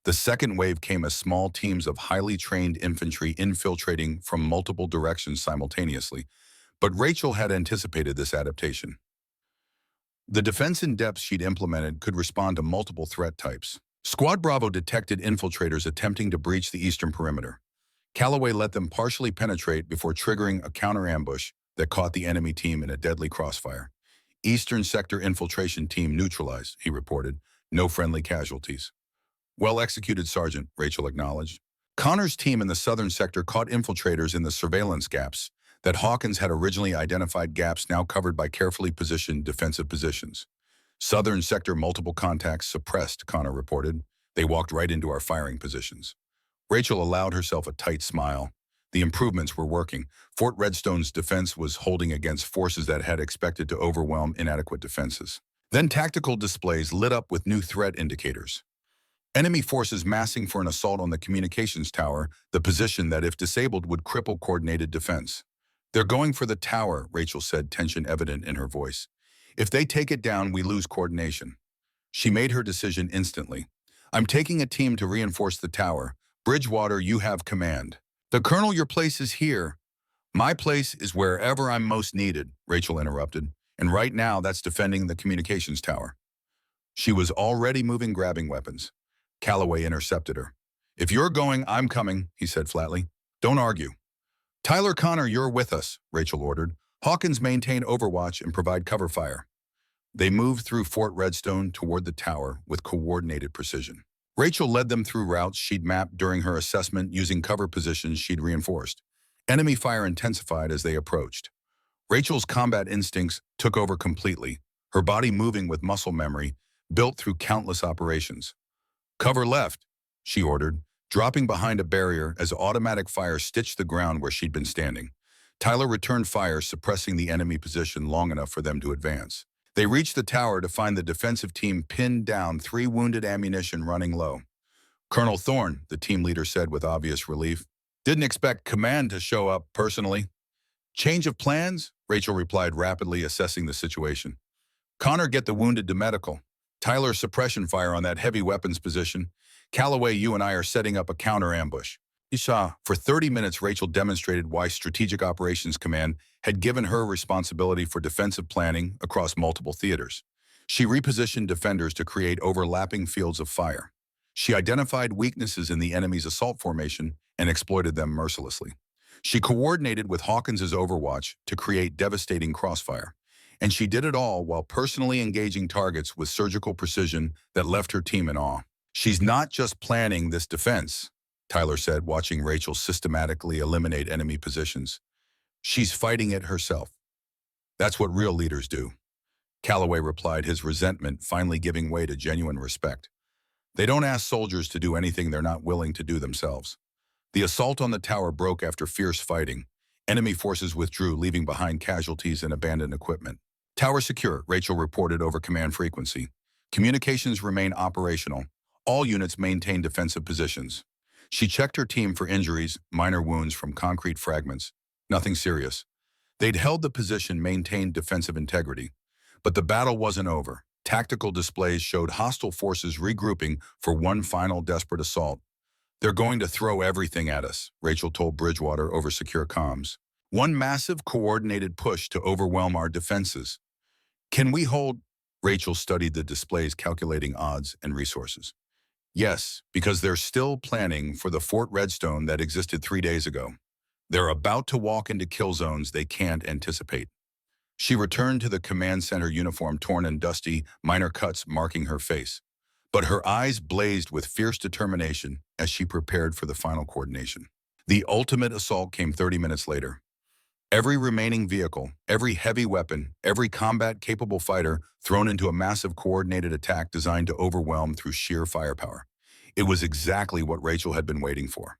The second wave came as small teams of highly trained infantry infiltrating from multiple directions simultaneously, but Rachel had anticipated this adaptation. The defense in depth she'd implemented could respond to multiple threat types. Squad Bravo detected infiltrators attempting to breach the eastern perimeter. Calloway let them partially penetrate before triggering a counter-ambush that caught the enemy team in a deadly crossfire. Eastern sector infiltration team neutralized, he reported. No friendly casualties. Well executed, Sergeant, Rachel acknowledged. Connor's team in the southern sector caught infiltrators in the surveillance gaps that Hawkins had originally identified, gaps now covered by carefully positioned defensive positions. Southern sector multiple contacts suppressed, Connor reported. They walked right into our firing positions. Rachel allowed herself a tight smile. The improvements were working. Fort Redstone's defense was holding against forces that had expected to overwhelm inadequate defenses. Then tactical displays lit up with new threat indicators. Enemy forces massing for an assault on the communications tower, the position that, if disabled, would cripple coordinated defense. They're going for the tower, Rachel said, tension evident in her voice. If they take it down, we lose coordination. She made her decision instantly. I'm taking a team to reinforce the tower. Bridgewater, you have command. The Colonel, your place is here. My place is wherever I'm most needed, Rachel interrupted. And right now, that's defending the communications tower. She was already moving, grabbing weapons. Calloway intercepted her. If you're going, I'm coming, he said flatly. Don't argue. Tyler, Connor, you're with us, Rachel ordered. Hawkins maintained overwatch and provide cover fire. They moved through Fort Redstone toward the tower with coordinated precision. Rachel led them through routes she'd mapped during her assessment using cover positions she'd reinforced. Enemy fire intensified as they approached. Rachel's combat instincts took over completely, her body moving with muscle memory, built through countless operations. "Cover left," she ordered, dropping behind a barrier as automatic fire stitched the ground where she'd been standing. Tyler returned fire, suppressing the enemy position long enough for them to advance. They reached the tower to find the defensive team pinned down, 3 wounded, ammunition running low. "Colonel Thorne," the team leader said with obvious relief. "Didn't expect command to show up personally." "Change of plans?" Rachel replied, rapidly assessing the situation. "Connor, get the wounded to medical. Tyler, suppression fire on that heavy weapons position. Calloway, you and I are setting up a counter ambush." Isha, for 30 minutes, Rachel demonstrated why Strategic Operations Command had given her responsibility for defensive planning across multiple theaters. She repositioned defenders to create overlapping fields of fire. She identified weaknesses in the enemy's assault formation and exploited them mercilessly. She coordinated with Hawkins's Overwatch to create devastating crossfire. And she did it all while personally engaging targets with surgical precision that left her team in awe. "She's not just planning this defense," Tyler said, watching Rachel systematically eliminate enemy positions. "She's fighting it herself. That's what real leaders do." Calloway replied, his resentment finally giving way to genuine respect. "They don't ask soldiers to do anything they're not willing to do themselves." The assault on the tower broke after fierce fighting. Enemy forces withdrew, leaving behind casualties and abandoned equipment. "Tower secure," Rachel reported over command frequency. "Communications remain operational. All units maintain defensive positions." She checked her team for injuries, minor wounds from concrete fragments. Nothing serious. They'd held the position, maintained defensive integrity. But the battle wasn't over. Tactical displays showed hostile forces regrouping for one final desperate assault. "They're going to throw everything at us," Rachel told Bridgewater over secure comms. "One massive coordinated push to overwhelm our defenses. Can we hold?" Rachel studied the displays, calculating odds and resources. "Yes, because they're still planning for the Fort Redstone that existed 3 days ago. They're about to walk into kill zones they can't anticipate." She returned to the command center, uniform torn and dusty, minor cuts marking her face. But her eyes blazed with fierce determination as she prepared for the final coordination. The ultimate assault came 30 minutes later. Every remaining vehicle, every heavy weapon, every combat-capable fighter thrown into a massive coordinated attack designed to overwhelm through sheer firepower. It was exactly what Rachel had been waiting for.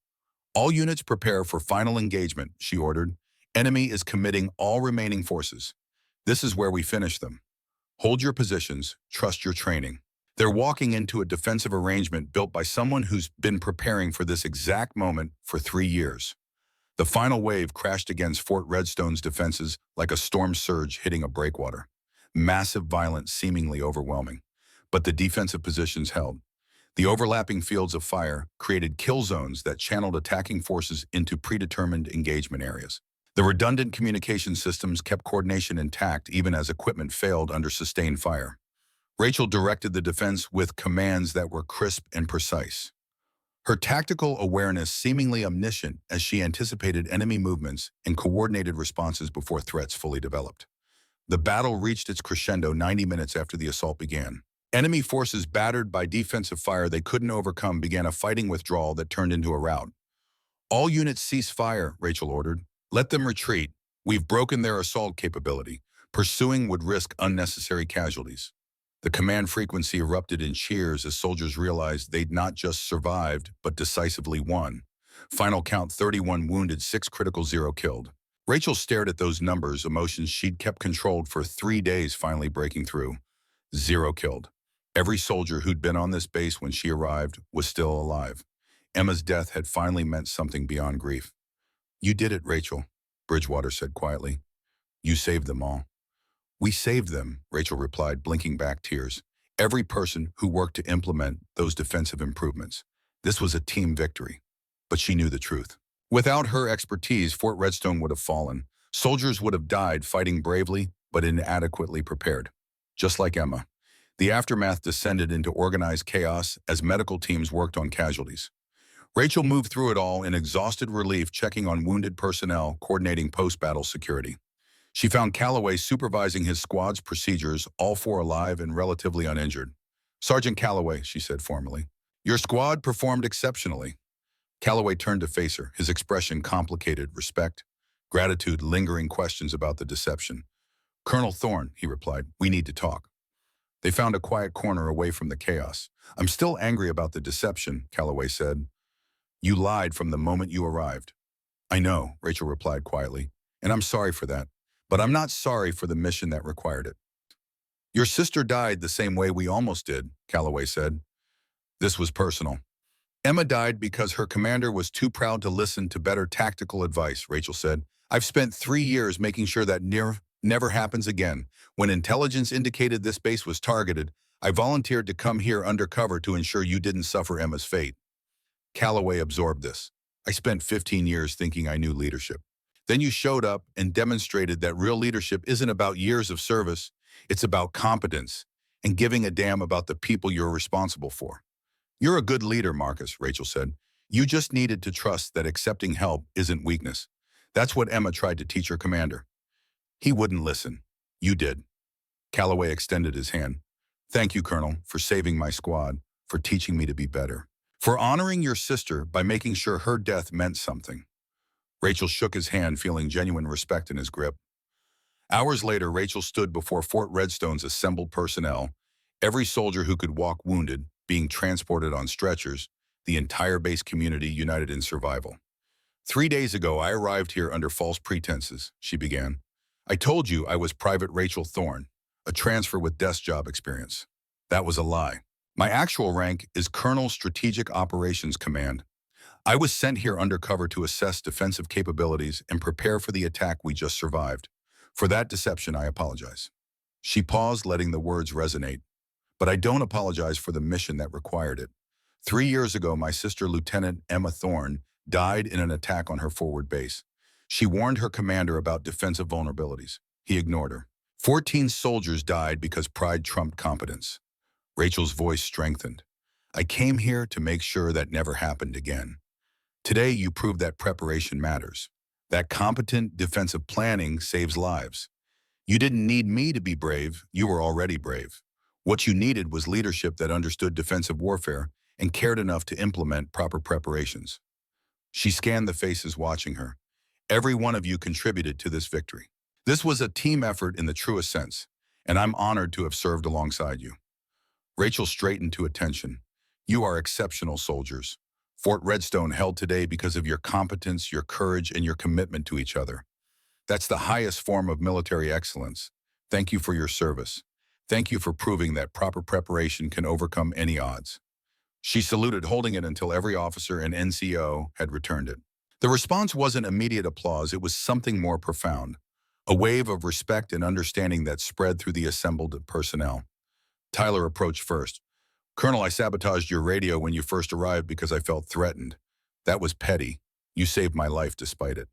"All units prepare for final engagement," she ordered. "Enemy is committing all remaining forces. This is where we finish them. Hold your positions, trust your training." They're walking into a defensive arrangement built by someone who's been preparing for this exact moment for 3 years. The final wave crashed against Fort Redstone's defenses like a storm surge hitting a breakwater. Massive violence, seemingly overwhelming. But the defensive positions held. The overlapping fields of fire created kill zones that channeled attacking forces into predetermined engagement areas. The redundant communication systems kept coordination intact even as equipment failed under sustained fire. Rachel directed the defense with commands that were crisp and precise. Her tactical awareness seemingly omniscient as she anticipated enemy movements and coordinated responses before threats fully developed. The battle reached its crescendo 90 minutes after the assault began. Enemy forces, battered by defensive fire they couldn't overcome, began a fighting withdrawal that turned into a rout. "All units cease fire," Rachel ordered. "Let them retreat. We've broken their assault capability. Pursuing would risk unnecessary casualties." The command frequency erupted in cheers as soldiers realized they'd not just survived, but decisively won. Final count: 31 wounded, 6 critical, 0 killed. Rachel stared at those numbers, emotions she'd kept controlled for 3 days finally breaking through. 0 killed. Every soldier who'd been on this base when she arrived was still alive. Emma's death had finally meant something beyond grief. "You did it, Rachel," Bridgewater said quietly. "You saved them all." "We saved them," Rachel replied, blinking back tears. "Every person who worked to implement those defensive improvements. This was a team victory." But she knew the truth. Without her expertise, Fort Redstone would have fallen. Soldiers would have died fighting bravely, but inadequately prepared. Just like Emma. The aftermath descended into organized chaos as medical teams worked on casualties. Rachel moved through it all in exhausted relief, checking on wounded personnel, coordinating post-battle security. She found Calloway supervising his squad's procedures, all four alive and relatively uninjured. "Sergeant Calloway," she said formally, "your squad performed exceptionally." Calloway turned to face her, his expression complicated, respect, gratitude, lingering questions about the deception. "Colonel Thorne," he replied, "we need to talk." They found a quiet corner away from the chaos. "I'm still angry about the deception," Calloway said. "You lied from the moment you arrived." "I know," Rachel replied quietly, "and I'm sorry for that. But I'm not sorry for the mission that required it." "Your sister died the same way we almost did," Calloway said. "This was personal." "Emma died because her commander was too proud to listen to better tactical advice," Rachel said. "I've spent 3 years making sure that never happens again. When intelligence indicated this base was targeted, I volunteered to come here undercover to ensure you didn't suffer Emma's fate." Calloway absorbed this. "I spent 15 years thinking I knew leadership. Then you showed up and demonstrated that real leadership isn't about years of service, it's about competence and giving a damn about the people you're responsible for." "You're a good leader, Marcus," Rachel said. "You just needed to trust that accepting help isn't weakness. That's what Emma tried to teach her commander. He wouldn't listen. You did." Calloway extended his hand. "Thank you, Colonel, for saving my squad, for teaching me to be better, for honoring your sister by making sure her death meant something." Rachel shook his hand, feeling genuine respect in his grip. Hours later, Rachel stood before Fort Redstone's assembled personnel, every soldier who could walk wounded, being transported on stretchers, the entire base community united in survival. "3 days ago, I arrived here under false pretenses," she began. "I told you I was Private Rachel Thorne, a transfer with desk job experience. That was a lie. My actual rank is Colonel Strategic Operations Command. I was sent here undercover to assess defensive capabilities and prepare for the attack we just survived. For that deception, I apologize." She paused, letting the words resonate. "But I don't apologize for the mission that required it. 3 years ago, my sister, Lieutenant Emma Thorne, died in an attack on her forward base. She warned her commander about defensive vulnerabilities. He ignored her. 14 soldiers died because pride trumped competence." Rachel's voice strengthened. "I came here to make sure that never happened again. Today, you proved that preparation matters, that competent defensive planning saves lives. You didn't need me to be brave, you were already brave. What you needed was leadership that understood defensive warfare and cared enough to implement proper preparations." She scanned the faces watching her. "Every one of you contributed to this victory. This was a team effort in the truest sense, and I'm honored to have served alongside you." Rachel straightened to attention. "You are exceptional soldiers. Fort Redstone held today because of your competence, your courage, and your commitment to each other. That's the highest form of military excellence. Thank you for your service. Thank you for proving that proper preparation can overcome any odds." She saluted, holding it until every officer and NCO had returned it. The response wasn't immediate applause, it was something more profound. A wave of respect and understanding that spread through the assembled personnel. Tyler approached first. "Colonel, I sabotaged your radio when you first arrived because I felt threatened. That was petty. You saved my life despite it."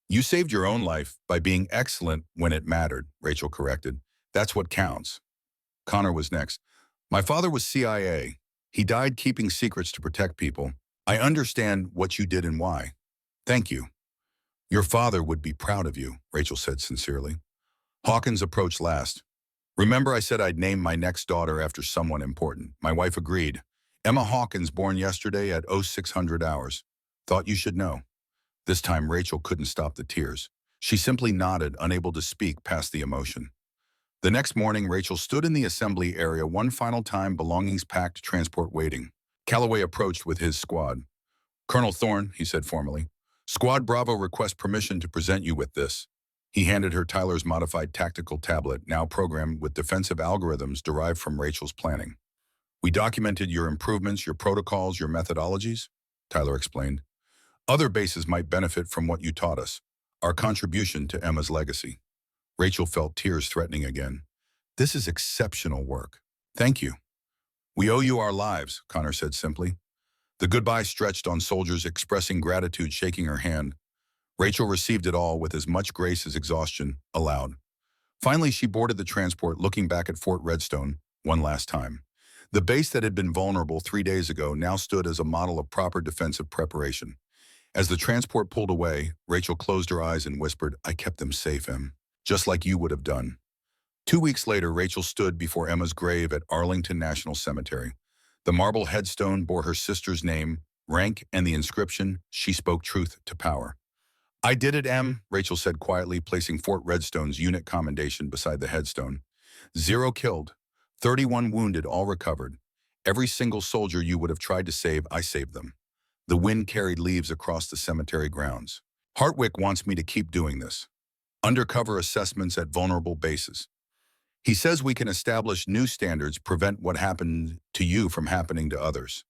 "You saved your own life by being excellent when it mattered," Rachel corrected. "That's what counts." Connor was next. "My father was CIA. He died keeping secrets to protect people. I understand what you did and why. Thank you." "Your father would be proud of you," Rachel said sincerely. Hawkins approached last. "Remember I said I'd name my next daughter after someone important. My wife agreed. Emma Hawkins, born yesterday at 0600 hours. Thought you should know." This time Rachel couldn't stop the tears. She simply nodded, unable to speak past the emotion. The next morning, Rachel stood in the assembly area one final time, belongings packed, transport waiting. Calloway approached with his squad. "Colonel Thorne," he said formally, "Squad Bravo requests permission to present you with this." He handed her Tyler's modified tactical tablet, now programmed with defensive algorithms derived from Rachel's planning. "We documented your improvements, your protocols, your methodologies," Tyler explained. "Other bases might benefit from what you taught us, our contribution to Emma's legacy." Rachel felt tears threatening again. "This is exceptional work. Thank you." "We owe you our lives," Connor said simply. The goodbye stretched on soldiers, expressing gratitude, shaking her hand. Rachel received it all with as much grace as exhaustion allowed. Finally, she boarded the transport, looking back at Fort Redstone one last time. The base that had been vulnerable 3 days ago now stood as a model of proper defensive preparation. As the transport pulled away, Rachel closed her eyes and whispered, "I kept them safe, Em." just like you would have done. 2 weeks later, Rachel stood before Emma's grave at Arlington National Cemetery. The marble headstone bore her sister's name, rank, and the inscription, "She spoke truth to power." "I did it, Em," Rachel said quietly, placing Fort Redstone's unit commendation beside the headstone. "0 killed, 31 wounded, all recovered. Every single soldier you would have tried to save, I saved them." The wind carried leaves across the cemetery grounds. "Hartwick wants me to keep doing this. Undercover assessments at vulnerable bases. He says we can establish new standards, prevent what happened to you from happening to others."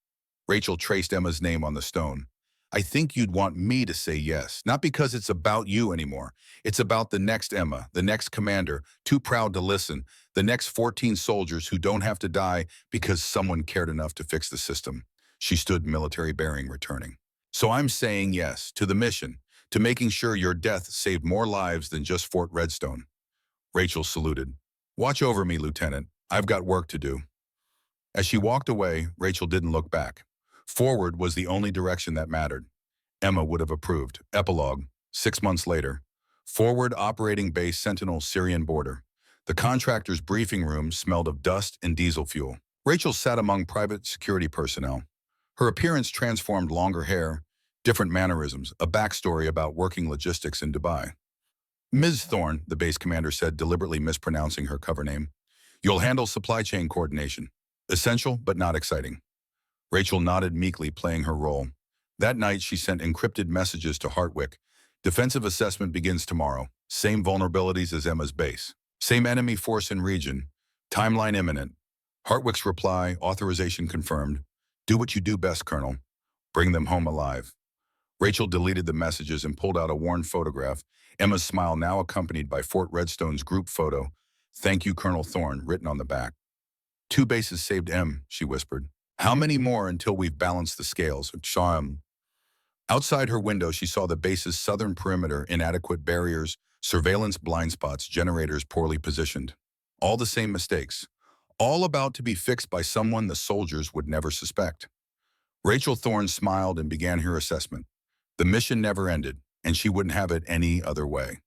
Rachel traced Emma's name on the stone. "I think you'd want me to say yes, not because it's about you anymore. It's about the next Emma, the next commander, too proud to listen, the next 14 soldiers who don't have to die because someone cared enough to fix the system." She stood military bearing, returning. "So I'm saying yes to the mission, to making sure your death saved more lives than just Fort Redstone." Rachel saluted. "Watch over me, Lieutenant. I've got work to do." As she walked away, Rachel didn't look back. Forward was the only direction that mattered. Emma would have approved. Epilogue. 6 months later. Forward Operating Base Sentinel, Syrian border. The contractor's briefing room smelled of dust and diesel fuel. Rachel sat among private security personnel. Her appearance transformed: longer hair, different mannerisms, a backstory about working logistics in Dubai. "Ms. Thorne," the base commander said, deliberately mispronouncing her cover name. "You'll handle supply chain coordination. Essential, but not exciting." Rachel nodded meekly, playing her role. That night, she sent encrypted messages to Hartwick. "Defensive assessment begins tomorrow. Same vulnerabilities as Emma's base. Same enemy force in region. Timeline imminent." Hartwick's reply: "Authorization confirmed. Do what you do best, Colonel. Bring them home alive." Rachel deleted the messages and pulled out a worn photograph, Emma's smile now accompanied by Fort Redstone's group photo. "Thank you, Colonel Thorne," written on the back. "2 bases saved, Em," she whispered. "How many more until we've balanced the scales?" Outside her window, she saw the base's southern perimeter: inadequate barriers, surveillance blind spots, generators poorly positioned. All the same mistakes. All about to be fixed by someone the soldiers would never suspect. Rachel Thorne smiled and began her assessment. The mission never ended, and she wouldn't have it any other way.